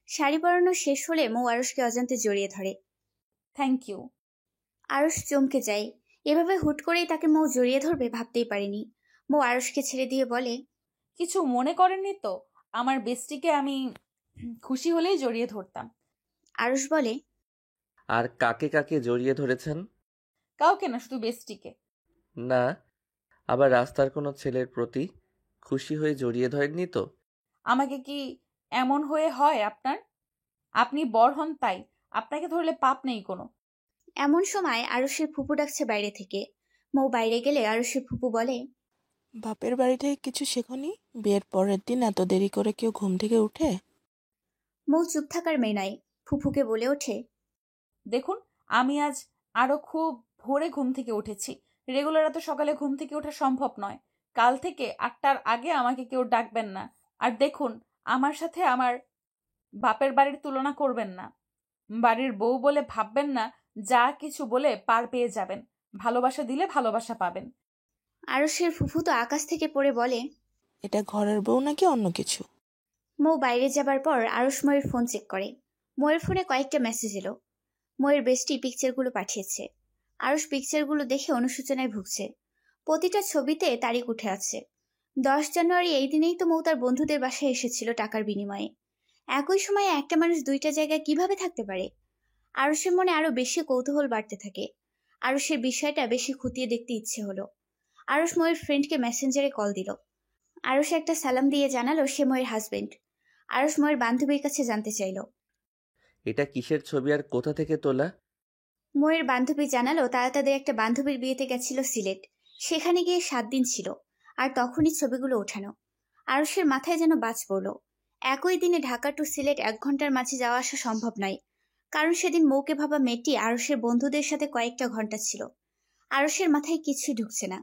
শাড়ি পরানো শেষ হলে মৌ আরশকে অজান্তে জড়িয়ে ধরে। Thank you. আরশ চমকে যায়। এভাবে হুট করেই তাকে মৌ জড়িয়ে ধরবে ভাবতেই পারেনি। মৌ আরশকে ছেড়ে দিয়ে বলে, কিছু মনে করেননি তো? আমার বেস্টিকে আমি খুশি হলেই জড়িয়ে ধরতাম। আরশ বলে, আর কাকে কাকে জড়িয়ে ধরেছেন? কাউকে না, শুধু বেস্টিকে। না, আবার রাস্তার কোনো ছেলের প্রতি খুশি হয়ে জড়িয়ে ধরেননি তো? আমাকে কি এমন হয়ে হয় আপনার? আপনি বড় হন তাই আপনাকে ধরলে পাপ নেই কোনো। এমন সময় আরশের ফুপু ডাকছে বাইরে থেকে। মৌ বাইরে গেলে আরশের ফুপু বলে, বাপের বাড়ি থেকে কিছু শেখনি? বিয়ের পরের দিন এত দেরি করে কেউ ঘুম থেকে উঠে? মৌ চুপ থাকার মেয়ে নয়। ফুপুকে বলে ওঠে, দেখুন, আমি আজ আরো খুব ভোরে ঘুম থেকে উঠেছি। রেগুলার এত সকালে ঘুম থেকে ওঠা সম্ভব নয়। কাল থেকে 8টার আগে আমাকে কেউ ডাকবেন না। আর দেখুন, আমার সাথে আমার বাপের বাড়ির তুলনা করবেন না। বাড়ির বউ বলে ভাববেন না। যা কিছু বলে পার পেয়ে যাবেন। ভালোবাসা দিলে ভালোবাসা পাবেন। আরশের ফুফু তো আকাশ থেকে পড়ে বলে, এটা ঘরের বউ নাকি অন্য কিছু? মৌ বাইরে যাবার পর আরশ ময়ের ফোন চেক করে। ময়ের ফোনে কয়েকটা মেসেজ এলো। ময়ের বেস্টি পিকচারগুলো পাঠিয়েছে। আরশ পিকচারগুলো দেখে অনুশোচনায় ভুগছে। প্রতিটা ছবিতে তারিখ উঠে আছে। 10 জানুয়ারি, এই দিনেই তো মৌ তার বন্ধুদের বাসায় এসেছিল টাকার বিনিময়ে। একই সময়ে একটা মানুষ দুইটা জায়গায় কিভাবে থাকতে পারে? আরশের মনে আরো বেশি কৌতূহল বাড়তে থাকে। আরশের বিষয়টা বেশি খতিয়ে দেখতে ইচ্ছে হলো। আরশ ময়ের ফ্রেন্ডকে মেসেঞ্জারে কল দিল। আরশ একটা সালাম দিয়ে জানালো সে ময়ের হাজবেন্ড। আরশ ময়ের বান্ধবীর কাছে জানতে চাইল। এটা কিসের ছবি আর কোথা থেকে তোলা? ময়ের বান্ধবী জানালো তারা তাদের একটা বান্ধবীর বিয়েতে গেছিল সিলেট। সেখানে গিয়ে 7 দিন ছিল। আর তখনই ছবিগুলো ওঠানো। আরশের মাথায় যেন বাজ পড়ল। একই দিনে ঢাকা টু সিলেট 1 ঘন্টার মাঝে যাওয়া আসা সম্ভব নয়। কারণ সেদিন মৌকে ভাবা মেয়েটি আরশের বন্ধুদের সাথে কয়েকটা ঘন্টা ছিল। আরশের মাথায় কিছুই ঢুকছে না।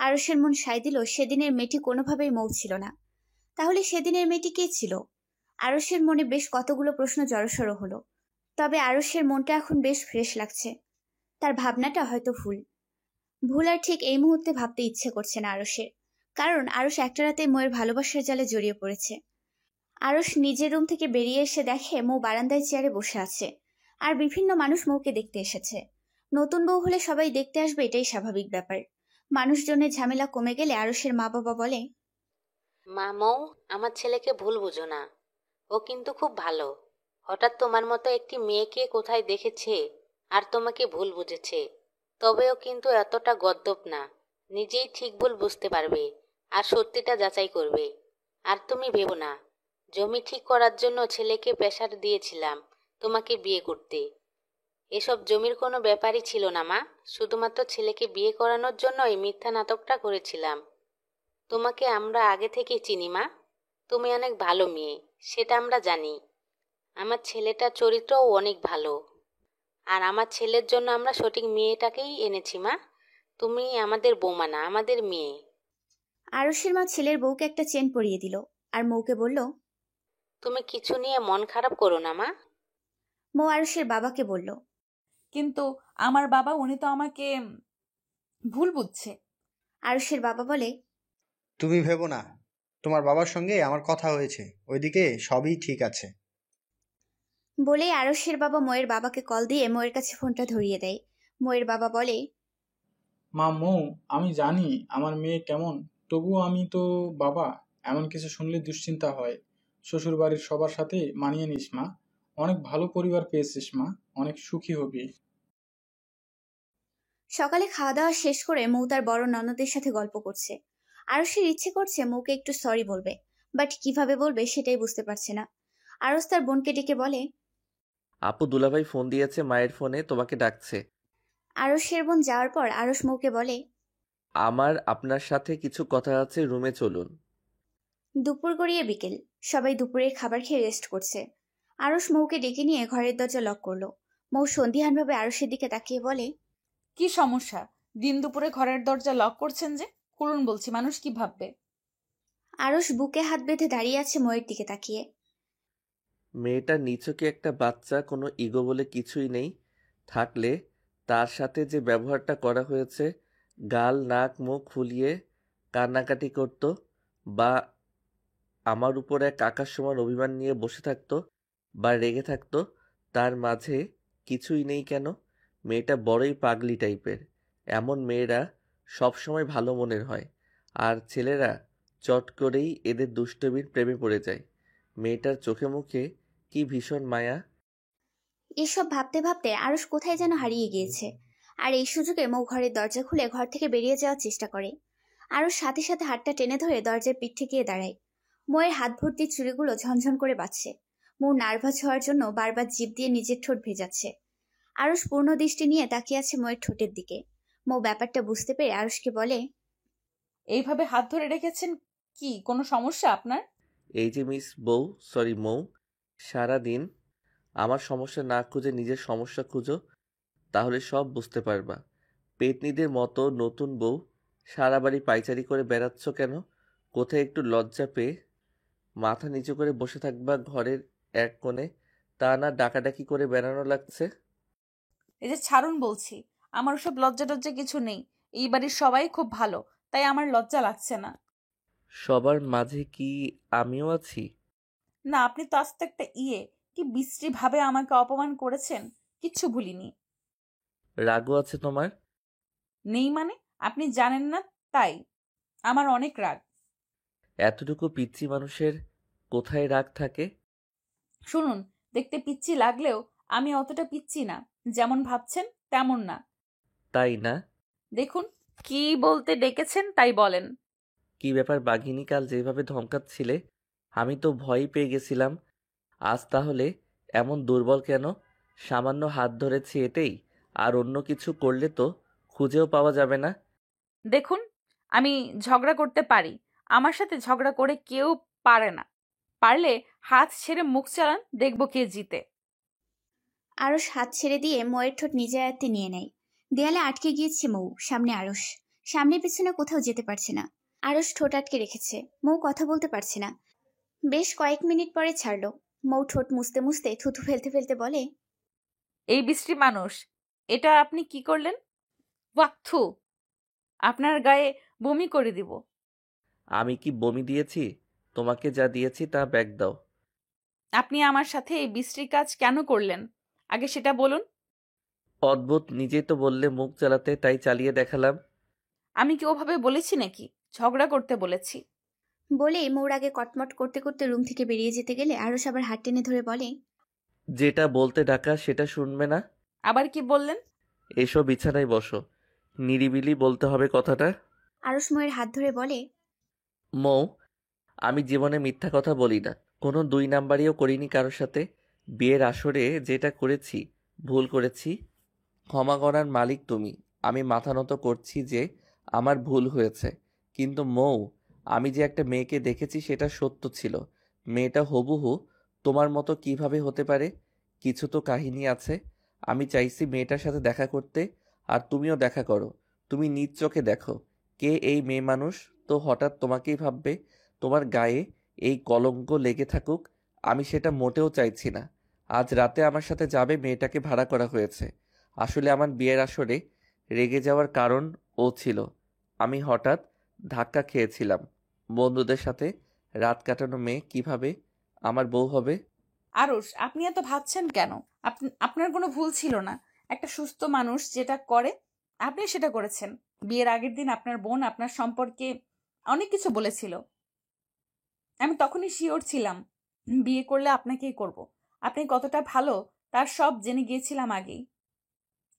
আরশের মন সায় দিল সেদিনের মেয়েটি কোনোভাবেই মৌ ছিল না। তাহলে সেদিনের মেয়েটি কে ছিল? আরশের মনে বেশ কতগুলো প্রশ্ন জড়সড় হলো। তবে আরশের মনটা এখন বেশ ফ্রেশ লাগছে। তার ভাবনাটা হয়তো ভুল আর ঠিক এই মুহূর্তে ভাবতে ইচ্ছে করছে না আরশের। কারণ আরশ একটা রাতে মৌয়ের ভালোবাসার জালে জড়িয়ে পড়েছে। আরশ নিজের রুম থেকে বেরিয়ে এসে দেখে মৌ বারান্দায় চেয়ারে বসে আছে। আর বিভিন্ন মানুষ মৌকে দেখতে এসেছে। নতুন বউ হলে সবাই দেখতে আসবে, এটাই স্বাভাবিক ব্যাপার। মানুষজনের ঝামেলা কমে গেলে আরশের মা বাবা বলে, মা মৌ, আমার ছেলেকে ভুল বুঝো না। ও কিন্তু খুব ভালো। হঠাৎ তোমার মতো একটি মেয়েকে কোথায় দেখেছে আর তোমাকে ভুল বুঝেছে। তবে ও কিন্তু এতটা গদ্দপ না। নিজেই ঠিক ভুল বুঝতে পারবে আর সত্যিটা যাচাই করবে। আর তুমি ভেবো না, জমি ঠিক করার জন্য ছেলেকে প্রেশার দিয়েছিলাম তোমাকে বিয়ে করতে। এসব জমির কোনো ব্যাপারই ছিল না মা। শুধুমাত্র ছেলেকে বিয়ে করানোর জন্য এই মিথ্যা নাটকটা করেছিলাম। তোমাকে আমরা আগে থেকেই চিনি মা। তুমি অনেক ভালো মেয়ে, সেটা আমরা জানি। আমার ছেলেটার চরিত্রও অনেক ভালো। আর আমার ছেলের জন্য আমরা সঠিক মেয়েটাকেই এনেছি মা। তুমি আমাদের বৌমা না, আমাদের মেয়ে। আরশের মা ছেলের বউকে একটা চেন পরিয়ে দিল। আর মৌকে বলল, তুমি কিছু নিয়ে মন খারাপ করো না মা। মৌ আরশের বাবাকে বলল, কিন্তু আমার বাবা, উনি তো আমাকে ভুল বুঝছে। আরশের বাবা বলে, তুমি ভেবো না, তোমার বাবার সঙ্গে আমার কথা হয়েছে, ওইদিকে সবই ঠিক আছে। বলেই আরশের বাবা ময়ের বাবাকে কল দিয়ে ময়ের কাছে ফোনটা ধরিয়ে দেয়। ময়ের বাবা বলে, মা মৌ, আমি জানি আমার মেয়ে কেমন, তবুও আমি তো বাবা। এমন কিছু শুনলে দুশ্চিন্তা হয়। শ্বশুর বাড়ির সবার সাথে মানিয়ে নিস মা। অনেক ভালো পরিবার পেয়েছিস মা, অনেক সুখী হবি। সকালে খাওয়া দাওয়া শেষ করে মৌ তার বড় ননদের সাথে গল্প করছে। আরুষের ইচ্ছে করছে মৌকে একটু সরি বলবে, বাট কিভাবে বলবে সেটাই বুঝতে পারছে না। আরুষ তার বোনকে ডেকে বলে, আপু দুলাভাই ফোন দিয়েছে, মায়ের ফোনে তোমাকে ডাকছে। আরুষের বোন যাওয়ার পর আরুষ মৌকে বলে, আমার আপনার সাথে কিছু কথা আছে, রুমে চলুন। দুপুর গড়িয়ে বিকেল, সবাই দুপুরের খাবার খেয়ে রেস্ট করছে। আরুষ মৌকে ডেকে নিয়ে ঘরের দরজা লক করলো। মৌ সন্দিহানভাবে আরুষের দিকে তাকিয়ে বলে, কি সমস্যা? দিন দুপুরে ঘরের দরজা লক করছেন যে? খুলুন বলছি, মানুষ কি ভাববে? আরুষ বুকে হাত বেঁধে দাঁড়িয়ে আছে ময়ের দিকে তাকিয়ে। মেয়েটা নিছকে একটা বাচ্চা, কোনো ইগো বলে কিছুই নেই। থাকলে তার সাথে যে ব্যবহারটা করা হয়েছে, গাল নাক মুখ ফুলিয়ে কান্নাকাটি করত, বা আমার উপর এক আকাশ সমান অভিমান নিয়ে বসে থাকতো, বা রেগে থাকতো, তার মাঝে কিছুই নেই কেন? মেয়েটা বড়ই পাগলি টাইপের। এমন মেয়েরা সবসময় ভালো মনের হয়, আর ছেলেরা চট করেই এদের দুষ্টমির প্রেমে পড়ে যায়। মেয়েটার চোখে মুখে কি ভীষণ মায়া। এসব ভাবতে ভাবতে আরুষ কোথায় যেন হারিয়ে গিয়েছে। আর এই সুযোগে মৌ ঘরের দরজা খুলে ঘর থেকে বেরিয়ে যাওয়ার চেষ্টা করে। আরুষ সাথে সাথে হাতটা টেনে ধরে দরজার পিঠ গিয়ে দাঁড়ায়। মৌয়ের হাত ভর্তি চুড়িগুলো ঝনঝন করে বাজছে। মৌ নার্ভাস হওয়ার জন্য বারবার জিভ দিয়ে নিজের ঠোঁট ভেজাচ্ছে। আরুষ পূর্ণ দৃষ্টি নিয়ে তাকিয়ে আছে মৌয়ের ঠোঁটের দিকে। মৌ ব্যাপারটা বুঝতে পেরে আরুষকে বলে, এইভাবে হাত ধরে রেখেছেন, কি কোনো সমস্যা আপনার? এই যে মিস বউ, সরি মৌ, সারাদিন আমার সমস্যা না খুঁজে নিজের সমস্যা খুঁজো, তাহলে সব বুঝতে পারবা। পেতনিদের মতো নতুন বউ সারা বাড়ি পায়চারি করে বেড়াচ্ছ কেন? কোথায় একটু লজ্জা পেয়ে মাথা নিচু করে বসে থাকবা ঘরের এক কোণে, তা না ডাকাডাকি করে বেড়ানো লাগছে। এই যে ছাড়ুন বলছি, আমার ওসব লজ্জা টজ্জা কিছু নেই। এই বাড়ির সবাই খুব ভালো, তাই আমার লজ্জা লাগছে না। সবার মাঝে কি আমিও আছি? না, আপনি তো আস্তে একটা কি বিশ্রী ভাবে আমাকে অপমান করেছেন, কিচ্ছু ভুলিনি। রাগও আছে তোমার? নেই মানে? আপনি জানেন না তাই। আমার অনেক রাগ। এতটুকু পিচ্চি মানুষের কোথায় রাগ থাকে? শুনুন, দেখতে পিচ্ছি লাগলেও আমি অতটা পিচ্ছি না, যেমন ভাবছেন তেমন না। তাই না? দেখুন, কি বলতে ডেকেছেন তাই বলেন। কি ব্যাপার বাঘিনী, কাল যেভাবে ধমকাচ্ছিলে আমি তো ভয়ই পেয়ে গেছিলাম। আজ তাহলে এমন দুর্বল কেন? সামান্য হাত ধরেছি এতেই, আর অন্য কিছু করলে তো খুঁজেও পাওয়া যাবে না। দেখুন, আমি ঝগড়া করতে পারি, আমার সাথে ঝগড়া করে কেউ পারে না। পারলে হাত ছেড়ে মুখ চালান, দেখবো কে জিতে। আরুষ হাত ছেড়ে দিয়ে ময়ের ঠোঁট নিজের আয়ত্তে নিয়ে নেয়। দেয়ালে আটকে গিয়েছে মৌ, সামনে আরুষ। সামনে পিছনে কোথাও যেতে পারছে না। আরুষ ঠোঁট আটকে রেখেছে, মৌ কথা বলতে পারছে না। বেশ কয়েক মিনিট পরে ছাড়লো। মৌ ঠোঁট মুছতে মুছতে থুথু ফেলতে ফেলতে বলে, এই বিশ্রী মানুষ, এটা আপনি কি করলেন? ওয়াক্থু, আপনার গায়ে বমি করে দিব। আমি কি বমি দিয়েছি? তোমাকে যা দিয়েছি তা ব্যাগ দাও। আপনি আমার সাথে এই বিশ্রী কাজ কেন করলেন, আগে সেটা বলুন। অদ্ভুত, নিজেই তো বললে মুখ চালাতে, তাই চালিয়ে দেখালাম। আমি কি ওভাবে বলেছি নাকি? ঝগড়া করতে বলেছি। বলেই মৌর আগে কটমট করতে করতে রুম থেকে বেরিয়ে যেতে গেলে আরুষ আবার হাত টেনে ধরে বলে, যেটা বলতে ডাকা সেটা শুনবে না? আবার কি বললেন? এসো বিছানায় বসো, নিরিবিলি বলতে হবে কথাটা। আরুষ মৌয়ের হাত ধরে বলে, মৌ, আমি জীবনে মিথ্যা কথা বলি না, কোনো দুই নাম্বারিও করিনি কারোর সাথে। বিয়ের আসরে যেটা করেছি ভুল করেছি, ক্ষমা করার মালিক তুমি। আমি মাথা নত করছি যে আমার ভুল হয়েছে। কিন্তু মৌ, আমি যে একটা মেয়েকে দেখেছি সেটা সত্য ছিল। মেয়েটা হুবহু তোমার মতো কিভাবে হতে পারে? কিছু তো কাহিনী আছে। আমি চাইছি মেয়েটার সাথে দেখা করতে, আর তুমিও দেখা করো। তুমি নিজ চোখে দেখো কে এই মেয়ে মানুষ, তো হঠাৎ তোমাকেই ভাববে। তোমার গায়ে এই কলঙ্ক লেগে থাকুক, আমি সেটা মোটেও চাইছি না। আজ রাতে আমার সাথে যাবে, মেয়েটাকে ভাড়া করা হয়েছে। আসলে আমার বিয়ের আসরে রেগে যাওয়ার কারণ ও ছিল। আমি হঠাৎ ধাক্কা খেয়েছিলাম। বন্ধুদের সাথে রাত কাটানো মেয়ে কিভাবে আমার বউ হবে? আরুষ, আপনি এত ভাবছেন কেন? আপনার কোনো ভুল ছিল না। একটা সুস্থ মানুষ যেটা করে আপনি সেটা করেছেন। বিয়ের আগের দিন আপনার বোন আপনার সম্পর্কে অনেক কিছু বলেছিল। আমি তখনই শিওর ছিলাম বিয়ে করলে আপনাকেই করব। আপনি কতটা ভালো তার সব জেনে গিয়েছিলাম আগেই।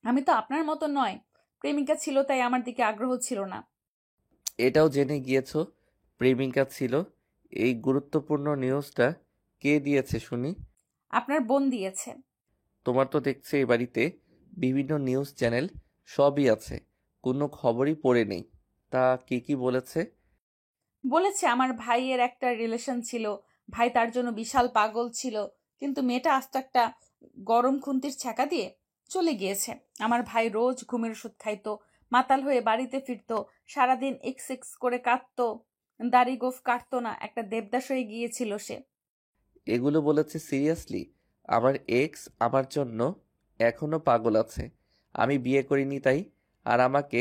আমি তো আপনার মতো নয়, প্রেমিকা ছিল তাই আমার দিকে আগ্রহ ছিল না। এটাও জেনে গিয়েছো প্রেমিকা ছিল? এই গুরুত্বপূর্ণ নিউজটা কে দিয়েছে শুনি? আপনার বোন দিয়েছে। তোমার তো দেখছি এই বাড়িতে বিভিন্ন নিউজ চ্যানেল সবই আছে, কোনো খবরই পড়ে নেই। তা কি কি বলেছে? বলেছে আমার ভাইয়ের একটা রিলেশন ছিল, ভাই তার জন্য বিশাল পাগল ছিল, কিন্তু মেয়েটা আস্ত একটা গরম খুন্তির ছ্যাঁকা দিয়ে চলে গিয়েছে। আমার ভাই রোজ ঘুমের ওষুধ খাইতো, মাতাল হয়ে বাড়িতে ফিরতো, সারাদিন এক্স এক্স করে কাঁদতো, দাড়ি গোফ কাটতো না, একটা দেবদাস হয়ে গিয়েছিল সে। এগুলো বলেছে সিরিয়াসলি? আমার এক্স আমার জন্য এখনো পাগল আছে, আমি বিয়ে করিনি তাই, আর আমাকে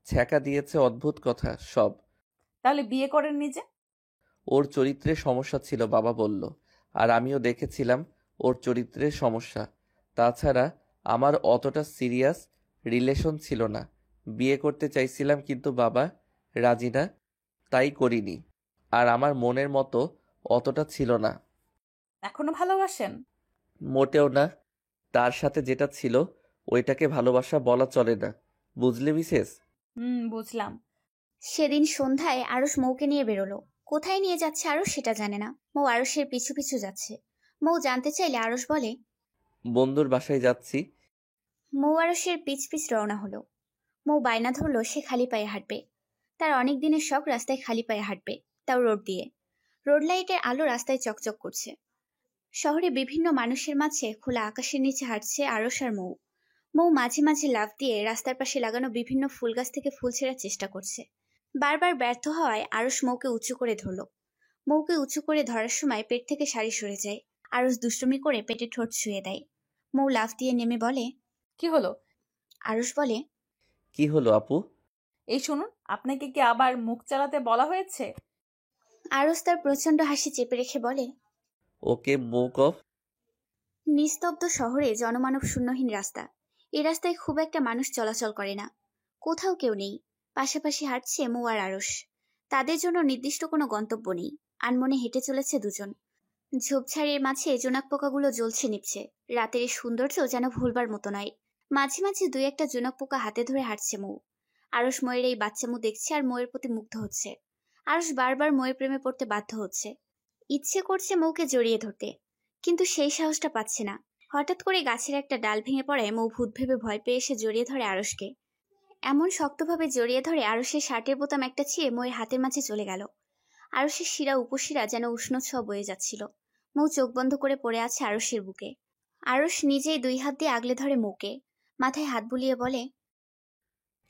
ছ্যাঁকা দিয়েছে? অদ্ভুত কথা সব। তাহলে বিয়ে করেননি যে? ওর চরিত্রে সমস্যা ছিল বাবা বলল, আর আমিও দেখেছিলাম ওর চরিত্রের সমস্যা। তাছাড়া আমার অতটা সিরিয়াস রিলেশন ছিল না। বিয়ে করতে চাইছিলাম কিন্তু বাবা রাজি না, তাই করিনি। আর আমার মনের মতো অতটা ছিল না। এখনো ভালোবাসেন? মোটেও না। তার সাথে যেটা ছিল ওইটাকে ভালোবাসা বলা চলে না, বুঝলে মিসেস? বুঝলাম। সেদিন সন্ধ্যায় আরুষ মৌকে নিয়ে বেরোলো। কোথায় নিয়ে যাচ্ছে আরুষ সেটা জানে না। মৌ আরুষের পিছু পিছু যাচ্ছে। মৌ জানতে চাইলে আরুষ বলে, বন্ধুর বাসায় যাচ্ছি। মৌ আরুষের পিছ পিছ রওনা হলো। মৌ বায়না ধরলো সে খালি পায়ে হাঁটবে। তার অনেক দিনের শখ রাস্তায় খালি পায়ে হাঁটবে, তাও রোড দিয়ে। রোড লাইটের আলো রাস্তায় চকচক করছে। শহরে বিভিন্ন মানুষের মাঝে খোলা আকাশের নিচে হাঁটছে আরুষ আর মৌ। মৌ মাঝে মাঝে লাফ দিয়ে রাস্তার পাশে লাগানো বিভিন্ন ফুল গাছ থেকে ফুল ছেঁড়ার চেষ্টা করছে। বারবার ব্যর্থ হওয়ায় আরুষ মৌকে উঁচু করে ধরল। মৌকে উঁচু করে ধরার সময় পেট থেকে শাড়ি সরে যায়। আরুষ দুষ্টুমি করে পেটে ঠোঁট ছুঁয়ে দেয়। মৌ লাফ দিয়ে নেমে বলে, কি হলো? আরুষ বলে, কি হলো আপু? এই শুনুন, আপনাকে কি আবার মুখ চালাতে বলা হয়েছে? আরুষ তার প্রচন্ড হাসি চেপে রেখে বলে, ওকে মুখ অফ। নিস্তব্ধ শহরে জনমানব শূন্যহীন রাস্তা। এই রাস্তায় খুব একটা মানুষ চলাচল করে না। কোথাও কেউ নেই। পাশাপাশি হাঁটছে মৌ আর আরুষ। তাদের জন্য নির্দিষ্ট কোনো গন্তব্য নেই। আনমনে হেঁটে চলেছে দুজন। ঝোপঝাড়ের মাঝে জোনাক পোকাগুলো জ্বলছে নিভছে। রাতের এই সৌন্দর্য যেন ভুলবার মতো নয়। মাঝে মাঝে দুই একটা জোনাক পোকা হাতে ধরে হাঁটছে মৌ। আরুষ ময়ের এই বাচ্চা মৌ দেখছে আর ময়ের প্রতি মুগ্ধ হচ্ছে। আরুষ বারবার ময়ের প্রেমে পড়তে বাধ্য হচ্ছে। ইচ্ছে করছে মৌকে জড়িয়ে ধরতে, কিন্তু সেই সাহসটা পাচ্ছে না। হঠাৎ করে গাছের একটা ডাল ভেঙে পড়ায় মৌ ভূত ভেবে ভয় পেয়ে এসে জড়িয়ে ধরে আরুষকে। এমন শক্তভাবে জড়িয়ে ধরে আরুষের শার্টের বোতাম একটা ছিঁড়ে মৌয়ের হাতের মাঝে চলে গেল। আরুষের শিরা উপশিরা যেন উষ্ণ ছোঁয়া বয়ে যাচ্ছিল। মৌ চোখ বন্ধ করে পড়ে আছে আরুষের বুকে। আরুষ নিজেই দুই হাত দিয়ে আগলে ধরে মৌকে। মাথায় হাত বুলিয়ে বলে,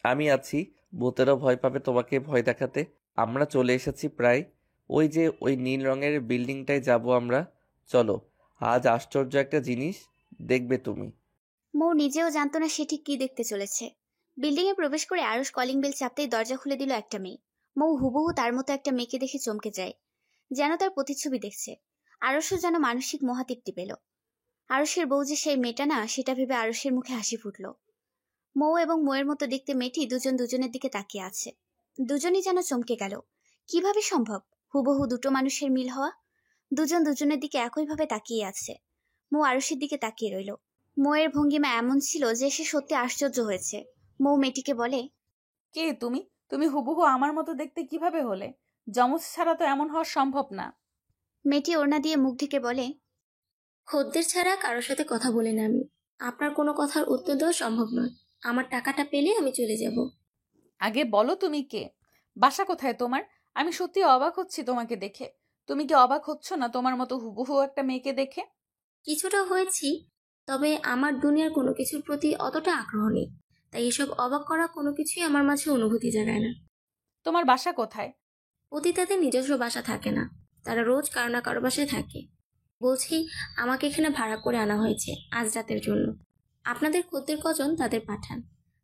আমি আছি, ভূতেরও ভয় পাবে তোমাকে ভয় দেখাতে। আমরা চলে এসেছি প্রায়। ওই যে ওই নীল রঙের বিল্ডিংটায় যাব আমরা। চলো, আজ আশ্চর্য একটা জিনিস দেখবে তুমি। মৌ নিজেও জানতো না সে ঠিক কি দেখতে চলেছে। বিল্ডিংয়ে প্রবেশ করে আরুষ কলিং বেল চাপতেই দরজা খুলে দিল একটা মেয়ে। মৌ হুবহু তার মতো একটা মেয়েকে দেখে চমকে যায়, যেন তার প্রতিচ্ছবি দেখছে। আরুষও যেন মানসিক মহাতৃপ্তি পেল। আরুষের বউ যে সেই মেয়েটা না, সেটা ভেবে আরুষের মুখে হাসি ফুটল। মৌ এবং মৌয়ের মতো দেখতে মেয়েটি দুজন দুজনের দিকে তাকিয়ে আছে। দুজনই যেন চমকে গেল। কিভাবে সম্ভব হুবহু দুটো মানুষের মিল হওয়া? দুজন দুজনের দিকে একইভাবে তাকিয়ে আছে। মৌ আরুষের দিকে তাকিয়ে রইল। মৌয়ের ভঙ্গিমা এমন ছিল যে সে সত্যি আশ্চর্য হয়েছে। মৌ মেয়েটিকে বলে, কে তুমি? তুমি হুবহু আমার মতো দেখতে কিভাবে হলে? যমজ ছাড়া তো এমন হওয়া সম্ভব না। মেয়েটি ওড়না দিয়ে মুখ ঢেকে বলে, খদ্দের ছাড়া কারোর সাথে কথা বলি না আমি। আপনার কোনো কথার উত্তর দেওয়া সম্ভব নয়। আমার টাকাটা পেলে আমি চলে যাব। আগে বলো তুমি কে? বাসা কোথায় তোমার? আমি সত্যি অবাক হচ্ছি তোমাকে দেখে। তুমি কি অবাক হচ্ছ না তোমার মতো হুবহু একটা মেয়েকে দেখে? কিছুটা হয়েছি, তবে আমার দুনিয়ার কোনো কিছুর প্রতি অতটা আগ্রহ নেই, তাই এসব অবাক করা কোনো কিছুই আমার মাঝে অনুভূতি জাগায় না। তোমার বাসা কোথায়? পতিতাদের নিজস্ব বাসা থাকে না, তারা রোজ কারো না কারো বাসায় থাকে। বলছি, আমাকে এখানে ভাড়া করে আনা হয়েছে আজ রাতের জন্য। আপনাদের খদ্দের কজন তাদের পাঠান।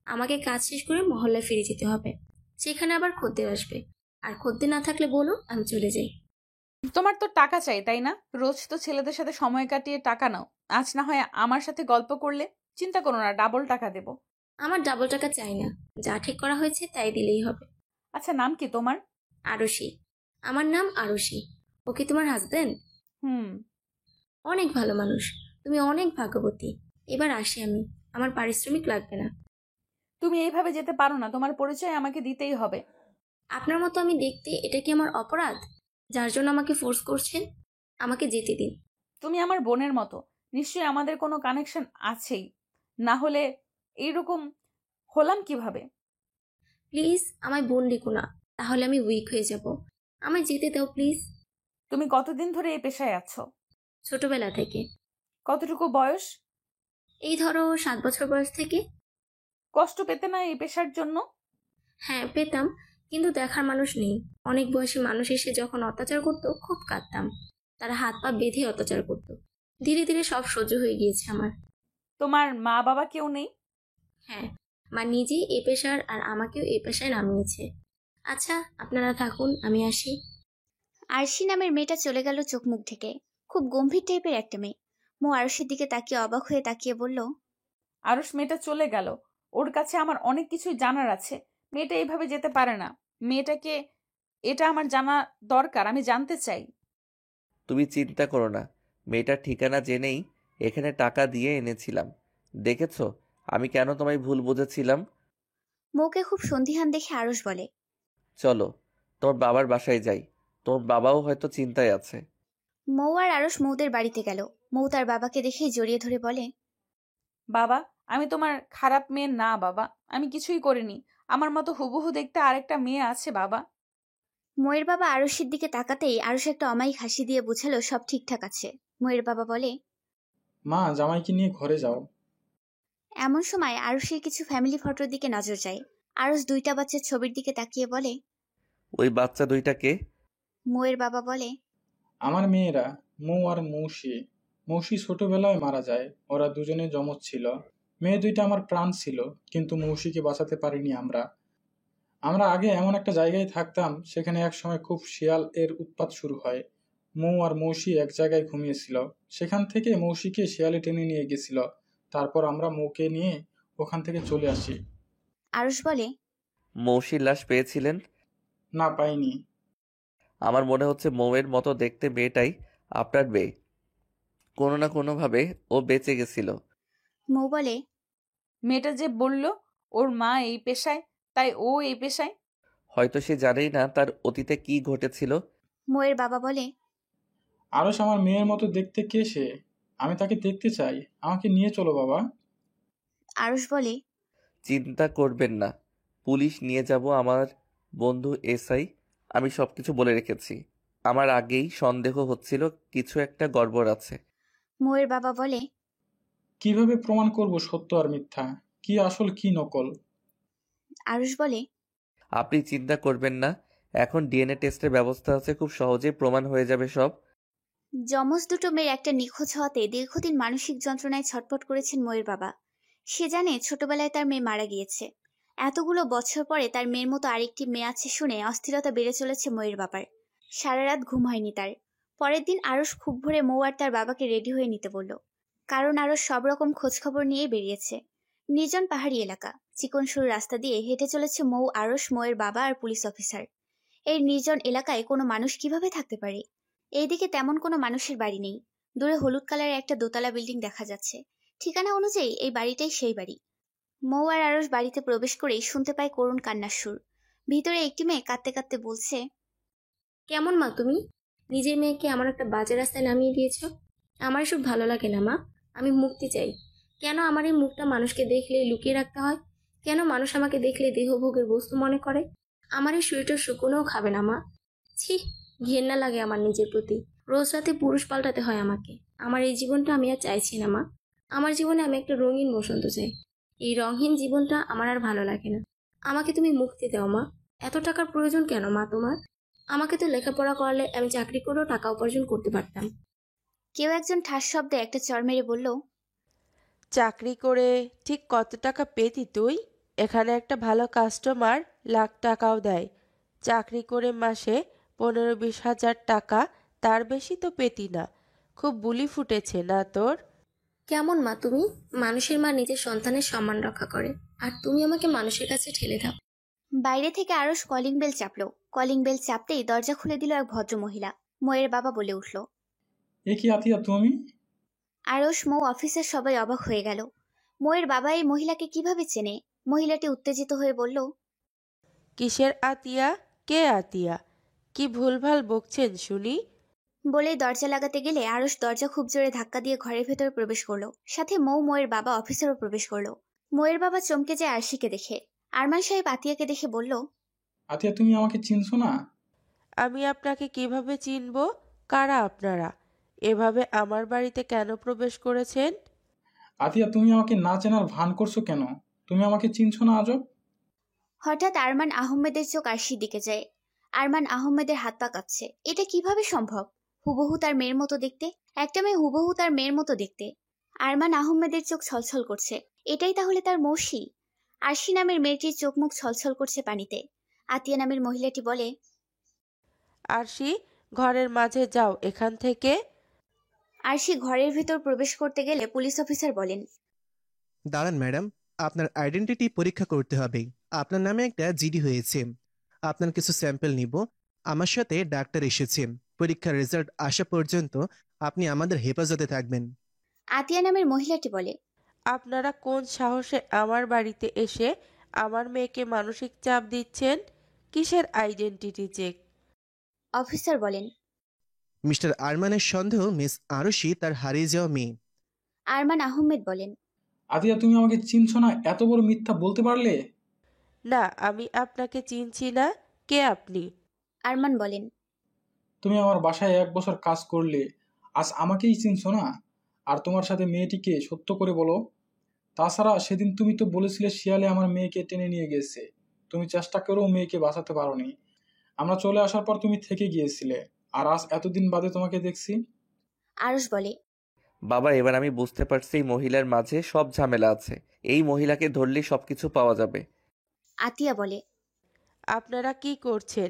আমাকে কাজ শেষ করে মহল্লায় ফিরে যেতে হবে। সেখানে আবার খদ্দের আসবে, আর খদ্দের না থাকলে বলুন আমি চলে যাই। তোমার তো টাকা চাই তাই না? রোজ তো ছেলেদের সাথে সময় কাটিয়ে টাকা নাও। আজ না হয় আমার সাথে গল্প করলে। চিন্তা করো না, ডাবল টাকা দেব। আমার ডাবল টাকা চাই না, যা ঠিক করা হয়েছে তাই দিলেই হবে। আচ্ছা, নাম কি তোমার? আরশি। আমার নাম আরশি। ও কি তোমার হাজবেন্ড? হুম। অনেক ভালো মানুষ, তুমি অনেক ভাগ্যবতী। এবার আসি আমি, আমার পারিশ্রমিক লাগবে না। তুমি এইভাবে যেতে পারো না, তোমার পরিচয় আমাকে দিতেই হবে। আপনার মতো আমি দেখতে, এটা কি আমার অপরাধ যার জন্য আমাকে ফোর্স করছেন? আমাকে যেতে দিন। তুমি আমার বোনের মতো, নিশ্চয়ই আমাদের কোনো কানেকশন আছেই, না হলে এইরকম হলাম কিভাবে? প্লিজ আমায় বোন ডেকো না, তাহলে আমি উইক হয়ে যাব। আমায় যেতে দাও প্লিজ। তুমি কতদিন ধরে এই পেশায় আছো? ছোটবেলা থেকে। কতটুকু বয়স? এই ধরো 7 বছর বয়স থেকে। কষ্ট পেতে না এই পেশার জন্য? হ্যাঁ পেতাম, কিন্তু দেখার মানুষ নেই। অনেক বয়সী মানুষ এসে যখন অত্যাচার করতো খুব কাঁদতাম। তারা হাত পা বেঁধে অত্যাচার করতো। ধীরে ধীরে সব সহ্য হয়ে গিয়েছে আমার। তোমার মা বাবা কেউ নেই? হ্যাঁ, মা নিজেই এ পেশার আর আমাকেও এ পেশায় নামিয়েছে। আচ্ছা আপনারা থাকুন, আমি আসি। আরশি নামের মেয়েটা চলে গেল চোখ মুখ ঢেকে। খুব গম্ভীর টাইপের একটা মেয়ে। মৌ আরশির দিকে তাকিয়ে অবাক হয়ে তাকিয়ে বলল, আরুষ মেয়েটা চলে গেল, ওর কাছে আমার অনেক কিছুই জানার আছে। মেয়েটা এইভাবে যেতে পারে না। মেয়েটাকে এটা আমার জানা দরকার, আমি জানতে চাই। তুমি চিন্তা করো না, মেয়েটার ঠিকানা জেনেই এখানে টাকা দিয়ে এনেছিলাম। দেখেছো আমি কেন তোমায় ভুল বুঝেছিলাম? মৌকে খুব সন্দিহান দেখে আরশ বলে, চলো তোমার বাবার বাসায় যাই, তোমার বাবাও হয়তো চিন্তায় আছে। মৌ আর আরশ মৌদের বাড়িতে গেল। মৌ তার বাবাকে দেখেই জড়িয়ে ধরে বলে, বাবা, আমি তোমার খারাপ মেয়ে না বাবা, আমি কিছুই করিনি। আমার মতো হুবহু দেখতে আরেকটা মেয়ে আছে বাবা। মৌয়ের বাবা আরশির দিকে তাকাতেই আরশ একটা অমায়িক হাসি দিয়ে বোঝালো সব ঠিকঠাক আছে। মৌয়ের বাবা বলে, মা, জামাইকে নিয়ে ঘরে যাও। এমন সময় আরশের কিছু ফ্যামিলি ফটোর দিকে নজর যায়। আরশ 2টা বাচ্চার ছবির দিকে তাকিয়ে বলে, ওই বাচ্চা দুইটাকে? মৌয়ের বাবা বলে, আমার মেয়েরা, মৌ আর মৌসি। মৌসি ছোটবেলায় মারা যায়, ওরা দুজনে যমজ ছিল। মেয়ে দুইটা আমার প্রাণ ছিল, কিন্তু মৌসিকে বাঁচাতে পারিনি আমরা। আমরা আগে এমন একটা জায়গায় থাকতাম, সেখানে এক সময় খুব শিয়াল এর উৎপাত শুরু হয়। মৌ আর মৌসি এক জায়গায় ঘুমিয়েছিল, সেখান থেকে মৌসিকে শিয়ালে টেনে নিয়ে গেছিল। তারপর আমরা মৌকে নিয়ে ওখান থেকে চলে আসি। আরশ বলে, মৌসির লাশ পেয়েছিলেন? না, পাইনি। আমার মনে হচ্ছে মৌয়ের মতো দেখতে মেয়েটাই আপনার মেয়ে। কোনো না কোনোভাবে ও বেঁচে গেছিল। মৌ বলে, মেয়েটা যে বলল ওর মা এই পেশায়, তাই ও এই পেশায়। হয়তো সে জানেই না তার অতীতে কি ঘটেছিল। মৌয়ের বাবা বলে, আরশ আমার মেয়ের মতো দেখতে, কে সে? আমি তাকে দেখতে চাই, আমাকে নিয়ে চলো বাবা। আরশ বলে, চিন্তা করবেন না, পুলিশ নিয়ে যাব। আমার বন্ধু এসআই, আমি সবকিছু বলে রেখেছি। আমার আগেই সন্দেহ হচ্ছিল কিছু একটা গড়বড় আছে। মৌয়ের বাবা বলে, কিভাবে প্রমাণ করব সত্য আর মিথ্যা, কি আসল কি নকল? আরশ বলে, আপনি চিন্তা করবেন না, এখন ডিএনএ টেস্টের ব্যবস্থা আছে, খুব সহজেই প্রমাণ হয়ে যাবে সব। যমজ দুটো মেয়ের একটা নিখোঁজ হওয়াতে দীর্ঘদিন মানসিক যন্ত্রণায় ছটফট করেছেন মৌয়ের বাবা। সে জানে ছোটবেলায় তার মেয়ে মারা গিয়েছে। এতগুলো বছর পরে তার মেয়ের মতো আরেকটি মেয়ে আছে শুনে অস্থিরতা বেড়ে চলেছে মৌয়ের বাবার। সারা রাত ঘুম হয়নি তার। পরের দিন আরশ খুব ভোরে মৌ আর তার বাবাকে রেডি হয়ে নিতে বলল, কারণ আরশ সব রকম খোঁজখবর নিয়ে বেরিয়েছে। নির্জন পাহাড়ি এলাকা, চিকন সরু রাস্তা দিয়ে হেঁটে চলেছে মৌ, আরশ, মৌয়ের বাবা আর পুলিশ অফিসার। এই নির্জন এলাকায় কোনো মানুষ কিভাবে থাকতে পারে? এইদিকে তেমন কোনো মানুষের বাড়ি নেই। দূরে হলুদ কালারের একটা দোতলা বিল্ডিং দেখা যাচ্ছে। ঠিকানা অনুযায়ী এই বাড়িটাই সেই বাড়ি। মৌ আর আরশ বাড়িতে প্রবেশ করেই শুনতে পায় করুণ কান্নার সুর। ভিতরে একটি মেয়ে কাঁদতে কাঁদতে বলছে, কেমন মা তুমি? নিজের মেয়েকে আমার একটা বাজে রাস্তায় নামিয়ে দিয়েছ। আমার এসব ভালো লাগে না মা, আমি মুক্তি চাই। কেন আমার এই মুখটা মানুষকে দেখলে লুকিয়ে রাখতে হয়? কেন মানুষ আমাকে দেখলে দেহভোগের বস্তু মনে করে? আমার এই শরীরটা শুকনোও খাবে না মা। ছি, ঘেন্না লাগে আমার নিজের প্রতি। রোজ রাতে পুরুষ পাল্টাতে হয় আমাকে। আমার এই জীবনটা আমি আর চাইছি না মা। আমার জীবনে আমি একটা রঙিন বসন্ত চাই। এই রঙহীন জীবনটা আমার আর ভালো লাগে না। আমাকে তুমি মুক্তি দাও মা। এত টাকার প্রয়োজন কেন মা তোমার? আমাকে তো লেখাপড়া করালে আমি চাকরি করেও টাকা উপার্জন করতে পারতাম। কেউ একজন ঠাস শব্দে একটা চড় মেরে বলল, চাকরি করে ঠিক কত টাকা পেতি তুই? এখানে একটা ভালো কাস্টমার লাখ টাকাও দেয়। চাকরি করে মাসে 15-20 হাজার টাকা, তার বেশি তো পেতি না। খুব বুলি ফুটেছে না তোর? কেমন মা তুমি? মানুষের মা নিজের সন্তানের সম্মান রক্ষা করে, আর তুমি আমাকে মানুষের কাছে ঠেলে দাও। বাইরে থেকে আরশ কলিং বেল চাপলো। কলিং বেল চাপতেই দরজা খুলে দিল এক ভদ্র মহিলা। মৌয়ের বাবা বলে উঠল, এ কি আতিয়া তুমি? আরশ, মৌ, অফিসের সবাই অবাক হয়ে গেল। মৌয়ের বাবা এই মহিলাকে কিভাবে চেনে? মহিলাটি উত্তেজিত হয়ে বলল, কিসের আতিয়া? কে আতিয়া? কি ভুলভাল বকছেন শুনি? বলেই দরজা লাগাতে গেলে আরশ দরজা খুব জোরে ধাক্কা দিয়ে ঘরের ভেতর প্রবেশ করলো। সাথে মৌ, মৌয়ের বাবা, অফিসারও প্রবেশ করলো। মৌয়ের বাবা চমকে যায় আরশিকে দেখে। আরমান সাহেব আতিয়াকে দেখে বলল, আতিয়া তুমি আমাকে চিনছো না? আমি আপনাকে কিভাবে চিনব? কারা আপনারা? এভাবে আমার বাড়িতে কেন প্রবেশ করেছেন? আতিয়া তুমি আমাকে না চেনার ভান করছো কেন? তুমি আমাকে চিনছো না আজব? হঠাৎ আরমান আহমেদের চোখ আরশির দিকে যায়। আরমান আহমেদের হাত পা কাঁপছে। এটা কিভাবে সম্ভব? হুবহু তার মেয়ের মতো দেখতে। একটা মেয়ে হুবহু তার মেয়ের মতো দেখতে। আরমান আহমেদের চোখ ছলছল করছে। এটাই তাহলে তার মৌসি? আরশি নামের মেয়েটির চোখ মুখ ছলছল করছে পানিতে। আতিয়া নামের মহিলাটি বলে, আরশি, ঘরের মাঝে যাও এখান থেকে। আরশি ঘরের ভিতর প্রবেশ করতে গেলে পুলিশ অফিসার বলেন, দাঁড়ান ম্যাডাম, আপনার আইডেন্টিটি পরীক্ষা করতে হবে। আপনার নামে একটা জিডি হয়েছে। আপনার কিছু স্যাম্পল নিব। আমার সাথে ডাক্তার এসেছে। পরীক্ষার রেজাল্ট আসা পর্যন্ত আপনি আমাদের হেফাজতে থাকবেন। আতিয়া নামের মহিলাটি বলে, আপনারা কোন সাহসে আমার বাড়িতে এসে আমার মেয়েকে মানসিক চাপ দিচ্ছেন? কিসের আইডেন্টিটি চেক? অফিসার বলেন, মিস্টার আরমানের সন্দেহ মিস আরশি তার হারিয়ে যাওয়া মেয়ে। আরমান আহমেদ বলেন, আতিয়া তুমি আমাকে চিনছো না? এত বড় মিথ্যা বলতে পারলে? না, আমি আপনাকে চিনছি না। কে আপনি? আরমান বলেন, তুমি আমার বাসায় 1 বছর কাজ করলে, আজ আমাকেই চিনছো না? আর তোমার সাথে মেয়েটিকে সত্য করে বলো। তাছাড়া সেদিন তুমি তো বলেছিলে শিয়ালে আমার মেয়েকে টেনে নিয়ে গেছে। তুমি চেষ্টা করেও মেয়েকে বাঁচাতে পারোনি। আমরা চলে আসার পর তুমি থেকে গিয়েছিলে, আর আজ এতদিন বাদে তোমাকে দেখছি। আরশ বলে, বাবা, এবার আমি বুঝতে পারছি এই মহিলার মাঝে সব ঝামেলা আছে। এই মহিলাকে ধরলেই সবকিছু পাওয়া যাবে। আতিয়া বলে, আপনারা কি করছেন?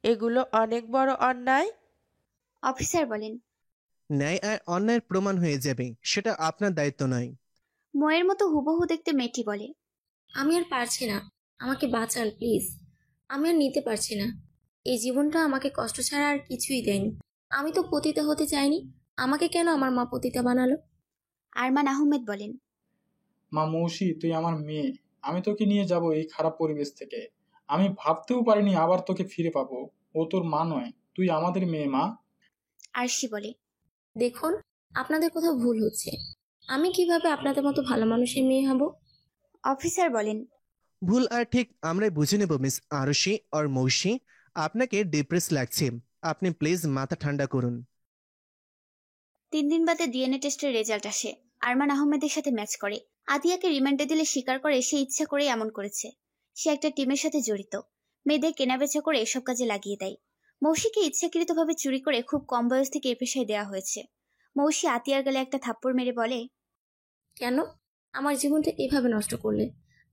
এগুলো অনেক বড় অন্যায়। অফিসার বলেন, ন্যায় আর অন্যায়ের প্রমাণ হয়ে যাবে, সেটা আপনার দায়িত্ব নয়। ময়ের মতো হুবহু দেখতে মেয়েটি বলে, আমি আর পারছি না, আমাকে বাঁচান প্লিজ। আমি আর নিতে পারছি না। এই জীবনটা আমাকে কষ্ট ছাড়া আর কিছুই দেয়নি। আমি তো পতিতা হতে চাইনি, আমাকে কেন আমার মা পতিতা বানালো? আরমান আহমেদ বলেন, মা মৌসি, তুই আমার মেয়ে। আমি তোকে নিয়ে যাব এই খারাপ পরিবেশ থেকে। আমি ভাবতেও পারিনি আবার তোকে ফিরে পাবো। ও তোর মা নয়, তুই আমাদের মেয়ে মা। আরশি বলে, দেখুন, আপনাদের কোথাও ভুল হচ্ছে। আমি কিভাবে আপনাদের মতো ভালো মানুষের মেয়ে হব? অফিসার বলেন, ভুল আর ঠিক আমরাই বুঝে নেব মিস আরশি আর মৌসি। আপনাকে ডিপ্রেস লাগছে। আপনি প্লিজ মাথা ঠান্ডা করুন। 3 দিন বাদে ডিএনএ টেস্টের রেজাল্ট আসে। আরমান আহমেদের সাথে ম্যাচ করে। আতিয়াকে রিমান্ডে দিলে স্বীকার করে সে ইচ্ছা করেই এমন করেছে। সে একটা টিমের সাথে জড়িত। মেয়েদের কেনাবেচা করে এসব কাজে লাগিয়ে দেয়। মৌসিকে ইচ্ছাকৃতভাবে চুরি করে খুব কম বয়স থেকে এ পেশায় দেওয়া হয়েছে। মৌসি আতিয়ার গালে একটা থাপ্পড় মেরে বলে, কেন আমার জীবনটা এভাবে নষ্ট করলে?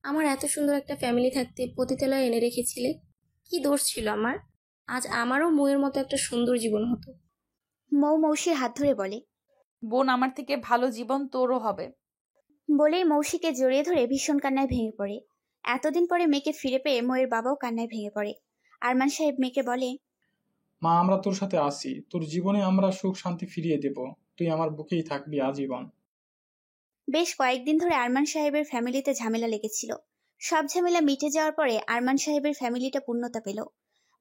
আমার এত সুন্দর একটা ফ্যামিলি থাকতে পতিতালয়ে এনে রেখেছিলে। কি দোষ ছিল আমার? আজ আমারও মৌয়ের মতো একটা সুন্দর জীবন হতো। মৌ মৌসির হাত ধরে বলে, বোন, আমার থেকে ভালো জীবন তোরও হবে। বলেই মৌসিকে জড়িয়ে ধরে ভীষণ কান্নায় ভেঙে পড়ে। এতদিন পরে মেয়েকে ফিরে পেয়ে মৌয়ের বাবাও কান্নায় ভেঙে পড়ে। আরমান সাহেব মেয়েকে বলে, মা, আমরা তোর সাথে আছি। তোর জীবনে আমরা সুখ শান্তি ফিরিয়ে দেব। তুই আমার বুকেই থাকবি আজীবন। বেশ কয়েকদিন ধরে আরমান সাহেবের ফ্যামিলিতে ঝামেলা লেগেছিল। সব ঝামেলা মিটে যাওয়ার পরে আরমান সাহেবের ফ্যামিলিটা পূর্ণতা পেল।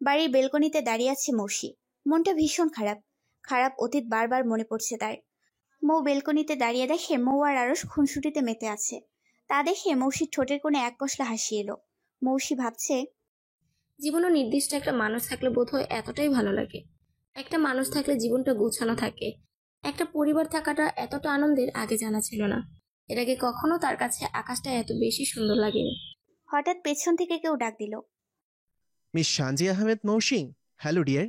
বাড়ির বেলকনিতে দাঁড়িয়ে আছে মৌসি। মনটা ভীষণ খারাপ। খারাপ অতীত বারবার মনে পড়ছে তার। মৌ বেলকনিতে দাঁড়িয়ে দেখে মৌ আর আরশ খুনসুটিতে মেতে আছে। তা দেখে মৌসির ঠোঁটের কোণে এক পশলা হাসি এলো। মৌসি ভাবছে, জীবনও নির্দিষ্ট একটা মানুষ থাকলে বোধহয় এতটাই ভালো লাগে। একটা মানুষ থাকলে জীবনটা গোছানো থাকে। একটা পরিবার থাকাটা এতটা আনন্দের আগে জানা ছিল না। এর আগে কখনো তার কাছে আকাশটা এত বেশি সুন্দর লাগেনি। হঠাৎ পেছন থেকে কেউ ডাক দিল। Miss সানজি Ahmed মৌসি, hello dear.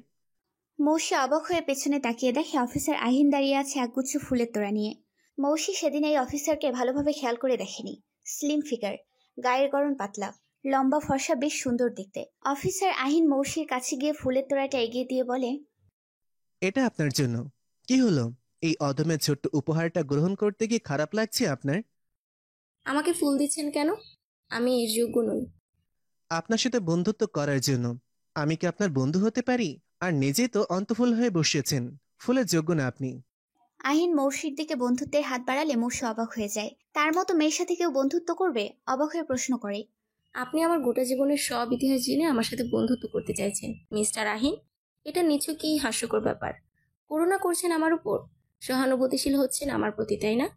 মৌসি অবাক হয়ে পেছনে তাকিয়ে দেখে অফিসার আহিন দাঁড়িয়ে আছে একগুচ্ছ ফুলের তোড়া নিয়ে। মৌসি সেদিন এই অফিসারকে ভালোভাবে খেয়াল করে দেখেনি। স্লিম ফিগার, গায়ের গড়ন পাতলা, লম্বা ফর্সা, বেশ সুন্দর দেখতে। অফিসার আহিন মৌসির কাছে গিয়ে ফুলের তোড়াটা এগিয়ে দিয়ে বলে, এটা আপনার জন্য। কি হলো, এই অদমের ছোট্ট উপহারটা গ্রহণ করতে গিয়ে খারাপ লাগছে আপনার? আমাকে ফুল দিচ্ছেন কেন? আমি এর যোগ্য নই। আপনার সাথে বন্ধুত্ব করার জন্য আমি কি আপনার বন্ধু হতে পারি? আর নিজেই তো অন্তঃফুল হয়ে বসেছেন, ফুলের যোগ্য না আপনি। আহিন মৌসির দিকে বন্ধুত্বের হাত বাড়ালে মৌসি অবাক হয়ে যায়। তার মতো মেয়ের সাথে কেউ বন্ধুত্ব করবে? অবাক হয়ে প্রশ্ন করে। আপনি আমার গোটা জীবনের সব ইতিহাস জেনে আমার সাথে বন্ধুত্ব করতে চাইছেন মিস্টার আহিন? এটা নিছকই হাস্যকর ব্যাপার। করুণা করছেন আমার উপর, সহানুভূতিশীল হচ্ছেন আমার প্রতি, তাই না?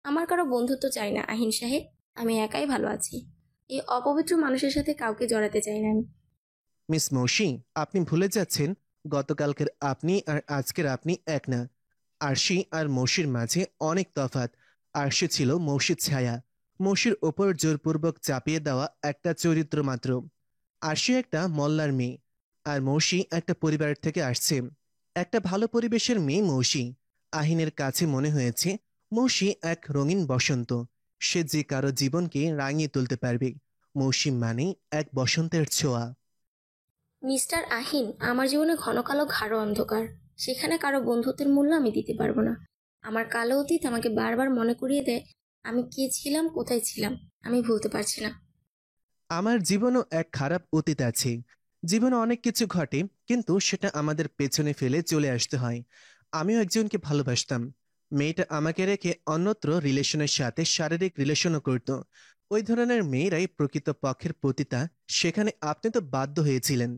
আমার কারো বন্ধুত্ব চাই না আহিন সাহেব। আমি একাই ভালো আছি। এই অপবিত্র মানুষের সাথে কাউকে জড়াতে চাই না আমি। মিস মৌসি, আপনি ভুলে যাচ্ছেন গতকালকের আপনি আর আজকের আপনি এক না। আরশি আর মৌসির মাঝে অনেক তফাৎ। আরশি ছিল মৌসির ছায়া, মৌসির ওপর জোরপূর্বক চাপিয়ে দেওয়া একটা চরিত্র মাত্র। আরশি একটা মল্লার মেয়ে, আর মৌসি একটা পরিবার থেকে আসছে, একটা ভালো পরিবেশের মেয়ে মৌসি। আহিনের কাছে মনে হয়েছে মৌসি এক রঙিন বসন্ত, সে যে কারো জীবনকে রাঙিয়ে তুলতে পারবে। মৌসি মানে এক বসন্তের ছোঁয়া। মিস্টার আহিন, আমার জীবনে ঘন কালো গাঢ় অন্ধকার, সেখানে কারো বন্ধুত্বের মূল্য আমি দিতে পারবো না। আমার কালো অতীত আমাকে বারবার মনে করিয়ে দেয় আমি কে ছিলাম, কোথায় ছিলাম। আমি ভুলতে পারছি না। আমার জীবনও এক খারাপ অতীত আছে। জীবনে অনেক কিছু ঘটে, কিন্তু সেটা আমাদের পেছনে ফেলে চলে আসতে হয়। আমিও একজনকে ভালোবাসতাম। মেয়েটা আমাকে রেখে অন্যত্র রিলেশনের সাথে শারীরিক রিলেশনও করত। ওই ধরনের মেয়েরাই প্রকৃত পক্ষের পতিতা। সেখানে আপনি তো বাধ্য হয়েছিলেন।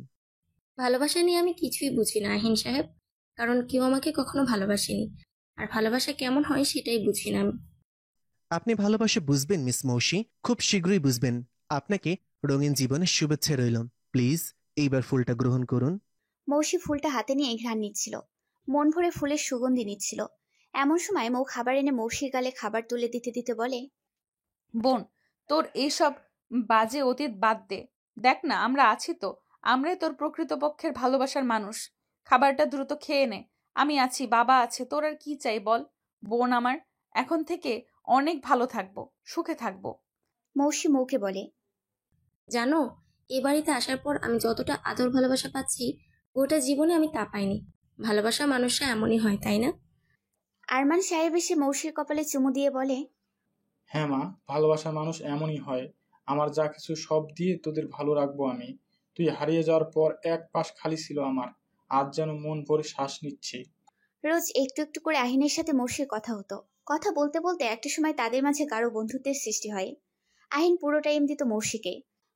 ভালোবাসা নিয়ে আমি কিছুই বুঝি না আহিন সাহেব, কারণ কেউ আমাকে কখনো ভালোবাসেনি। আর ভালোবাসা কেমন হয় সেটাই বুঝি না আমি। আপনি ভালোবাসা বুঝবেন মিস মৌসি, খুব শীঘ্রই বুঝবেন। আপনাকে রঙিন জীবনের শুভেচ্ছা রইল। প্লিজ এইবার ফুলটা গ্রহণ করুন। মৌসি ফুলটা হাতে নিয়ে ঘ্রাণ নিচ্ছিল, মন ভরে ফুলের সুগন্ধি নিচ্ছিল। এমন সময় মৌ খাবার এনে মৌসির গালে খাবার তুলে দিতে দিতে বলে, বোন, তোর এইসব বাজে অতীত বাদ দে। দেখ না, আমরা আছি তো, আমরাই তোর প্রকৃতপক্ষের ভালোবাসার মানুষ। খাবারটা দ্রুত খেয়ে নে। আমি আছি, বাবা আছে, তোর আর কি চাই বল? বোন আমার, এখন থেকে অনেক ভালো থাকবো, সুখে থাকবো। মৌসি মৌকে বলে, জানো, এ বাড়িতে আসার পর আমি যতটা আদর ভালোবাসা পাচ্ছি, গোটা জীবনে আমি তা পাইনি। ভালোবাসা মানুষরা এমনই হয়, তাই না? আরমান সাহেব এসে মৌসির কপালে চুমু দিয়ে বলে, হ্যাঁ মা, ভালোবাসার মানুষ এমনই হয়। আমার যা কিছু সব দিয়ে তোদের ভালো রাখবো আমি। তুই হারিয়ে যাওয়ার পর এক পাশ খালি ছিল আমার, আজ যেন মন ভরে শ্বাস নিচ্ছি। রোজ একটু একটু করে আহিনের সাথে মৌসির কথা হতো। কথা বলতে বলতে একটা সময় তাদের মাঝে গাঢ় বন্ধুত্বের সৃষ্টি হয়। আহিন পুরো টাইম দিত মৌসিকে।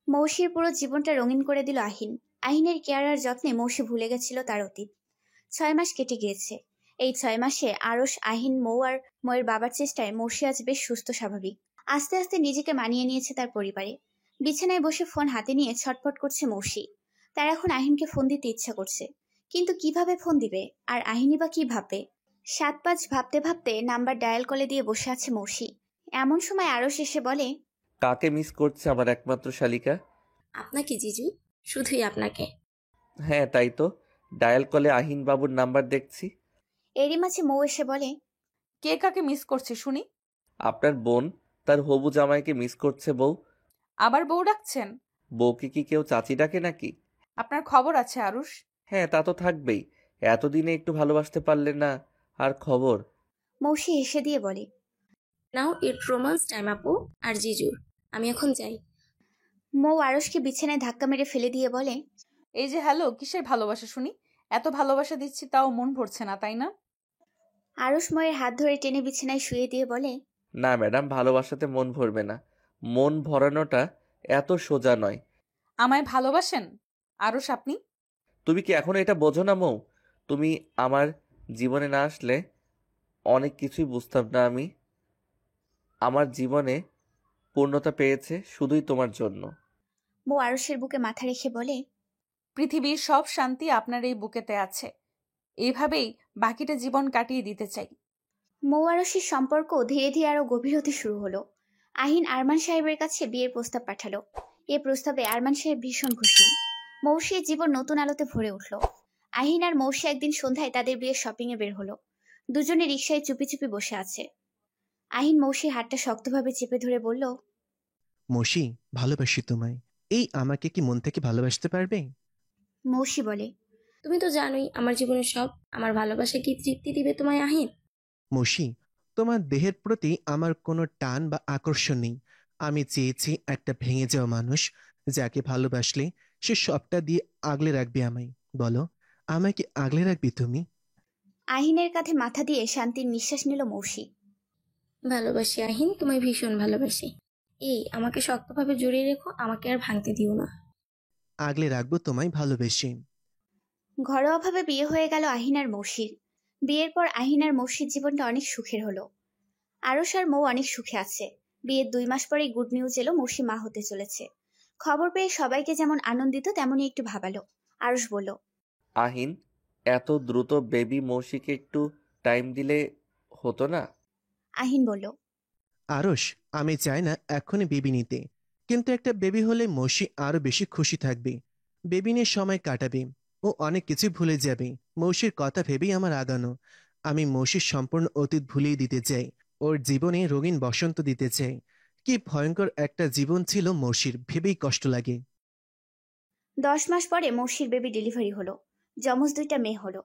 মৌসির পুরো জীবনটা রঙিন করে দিল আহিন। আহিনের কেয়ার আর যত্নে মৌসি ভুলে গেছিল তার অতীত। 6 মাস কেটে গিয়েছে। এই 6 মাসে আরশ, আহিন, মৌ আর মৌয়ের বাবার চেষ্টায় মৌসি আজ বেশ সুস্থ স্বাভাবিক। আস্তে আস্তে নিজেকে মানিয়ে নিয়েছে তার পরিবারে। বিছানায় বসে ফোন হাতে নিয়ে ছটফট করছে মৌসি। তার এখন আহিনকে ফোন দিতে ইচ্ছা করছে, কিন্তু কিভাবে ফোন দিবে, আর আহিনী বা কি ভাববে? 7-5 ভাবতে ভাবতে নাম্বার ডায়াল কলে দিয়ে বসে আছে মৌসি। এমন সময় আরশ এসে বলে, কাকে মিস করছে আমার একমাত্র শালিকা? আপনাকে জিজু, শুধুই আপনাকে। হ্যাঁ তাই তো, ডায়াল কলে আহিন বাবুর নাম্বার দেখছি। এরই মাঝে মৌ এসে বলে, কে কাকে মিস করছে শুনি? আপনার বোন তার হবু জামাইকে মিস করছে বউ। আবার বউ ডাকছেন? বউকে কি কেউ চাচি ডাকে নাকি? আপনার খবর আছে আরুষ? হ্যাঁ তা তো থাকবেই, এতদিনে একটু ভালোবাসতে পারলে না, আর খবর। মৌসি হেসে দিয়ে বলে, নাও ইট রোমান্স টাইম আপু আর জিজুর। আমি এখন যাই। মৌ আরশকে বিছানায় ধাক্কা মেরে ফেলে দিয়ে বলে, এই যে হ্যালো, কিসের ভালোবাসা শুনি? এত ভালোবাসা দিচ্ছি তাও মন ভরছে না, তাই না? আরশ ময়ের হাত ধরে টেনে বিছানায় শুয়ে দিয়ে বলে, না ম্যাডাম, ভালোবাসাতে মন ভরবে না। মন ভরানোটা এত সোজা নয়। আমায় ভালোবাসেন আরুষ আপনি? তুমি কি এখনো এটা বোঝো না মৌ? তুমি আমার জীবনে না আসলে অনেক কিছুই বুঝতাম না আমি। আমার জীবনে পূর্ণতা পেয়েছে শুধুই তোমার জন্য। মৌ আরশের বুকে মাথা রেখে বলে, পৃথিবীর সব শান্তি আপনার এই বুকেতে আছে। এইভাবেই বাকিটা জীবন কাটিয়ে দিতে চাই। মৌ আরশের সম্পর্ক ধীরে ধীরে আরো গভীর হতে শুরু হলো। আহিন আরমান সাহেবের কাছে বিয়ের প্রস্তাব পাঠালো। এ প্রস্তাবে আরমান সাহেব ভীষণ খুশি। মৌসির জীবন নতুন আলোতে ভরে উঠল। আহিন আর মৌসি একদিন সন্ধ্যায় তাদের বিয়ের শপিং এ বের হলো। দুজনে রিকশায় চুপি চুপি বসে আছে। আহিন মৌসির হাতটা শক্তভাবে চেপে ধরে বলল, মৌসি, ভালোবাসি তোমায়। এই আমাকে কি মন থেকে ভালোবাসতে পারবে? মৌসি বলে, তুমি তো জানোই আমার জীবনের সব। আমার ভালোবাসা কি তৃপ্তি দিবে তোমায় আহিন? মৌসি, তোমার দেহের প্রতি আমার কোনো টান বা আকর্ষণ নেই। আমি চেয়েছি একটা ভেঙে যাওয়া মানুষ যাকে ভালোবাসলে সে সবটা দিয়ে আগলে রাখবে আমায়। বলো, আমায় কি আগলে রাখবি তুমি? আহিনের কাঁধে মাথা দিয়ে শান্তির নিঃশ্বাস নিল মৌসি। ভালোবাসি আহিন, তোমায় ভীষণ ভালোবাসি। এই আমাকে শক্তভাবে জড়িয়ে রেখো, আমাকে আর ভাঙতে দিও না। আগলে রাখবো তোমায় ভালোবেসে। ঘরোয়াভাবে বিয়ে হয়ে গেল আহিন আর মৌসির। বিয়ের পর আহিন আর মৌসির জীবনটা অনেক সুখের হলো। আরশ আর মৌ অনেক সুখে আছে। বিয়ের 2 মাস পরেই গুড নিউজ এলো, মৌসি মা হতে চলেছে। খবর পেয়ে সবাইকে যেমন আনন্দিত তেমনই একটু ভাবালো। আরশ বলল, আহিন, এত দ্রুত বেবি মৌসিকে একটু টাইম দিলে হতো না? আহিন বলল, আরশ, আমি চাই না এখনই বেবি নিতে, কিন্তু একটা বেবি হলে মৌসি আরো বেশি খুশি থাকবে। বেবি নিয়ে সময় কাটাবে, ও অনেক কিছু ভুলে যাবে। মৌসির কথা ভেবেই আমার আগানো। আমি মৌসির সম্পূর্ণ অতীত ভুলিয়ে দিতে চাই, ওর জীবনে রঙিন বসন্ত দিতে চাই। কি ভয়ঙ্কর একটা জীবন ছিল মৌসির, ভেবেই কষ্ট লাগে। 10 মাস পরে মৌসির বেবি ডেলিভারি হলো। যমজ 2টা মেয়ে হলো।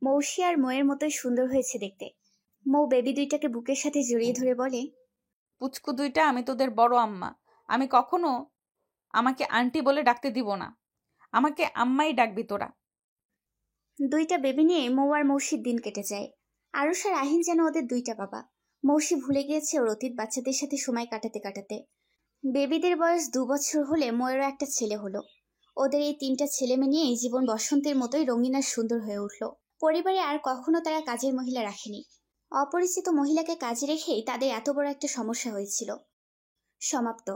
মৌসি আর মৌয়ের মতোই সুন্দর হয়েছে দেখতে। মৌ বেবি 2টাকে বুকের সাথে জড়িয়ে ধরে বলে, পুচকু 2টা, আমি তোদের বড় আম্মা। আমি কখনো আমাকে আন্টি বলে ডাকতে দিব না, আমাকে আম্মাই ডাকবি তোরা। 2টা বেবি নিয়ে মৌ আর মৌসির দিন কেটে যায়। আরশ আর আহিন যেন ওদের 2টা বাবা। মৌসি ভুলে গিয়েছে ওর অতীত বাচ্চাদের সাথে সময় কাটাতে কাটাতে। বেবিদের বয়স 2 বছর হলে মৌয়েরও একটা ছেলে হলো। ওদের এই 3টা ছেলে মেয়ে নিয়ে জীবন বসন্তের মতোই রঙিন আর সুন্দর হয়ে উঠল। পরিবারে আর কখনো তারা কাজের মহিলা রাখেনি। অপরিচিত মহিলাকে কাজে রেখেই তাদের এত বড় একটা সমস্যা হয়েছিল। সমাপ্ত।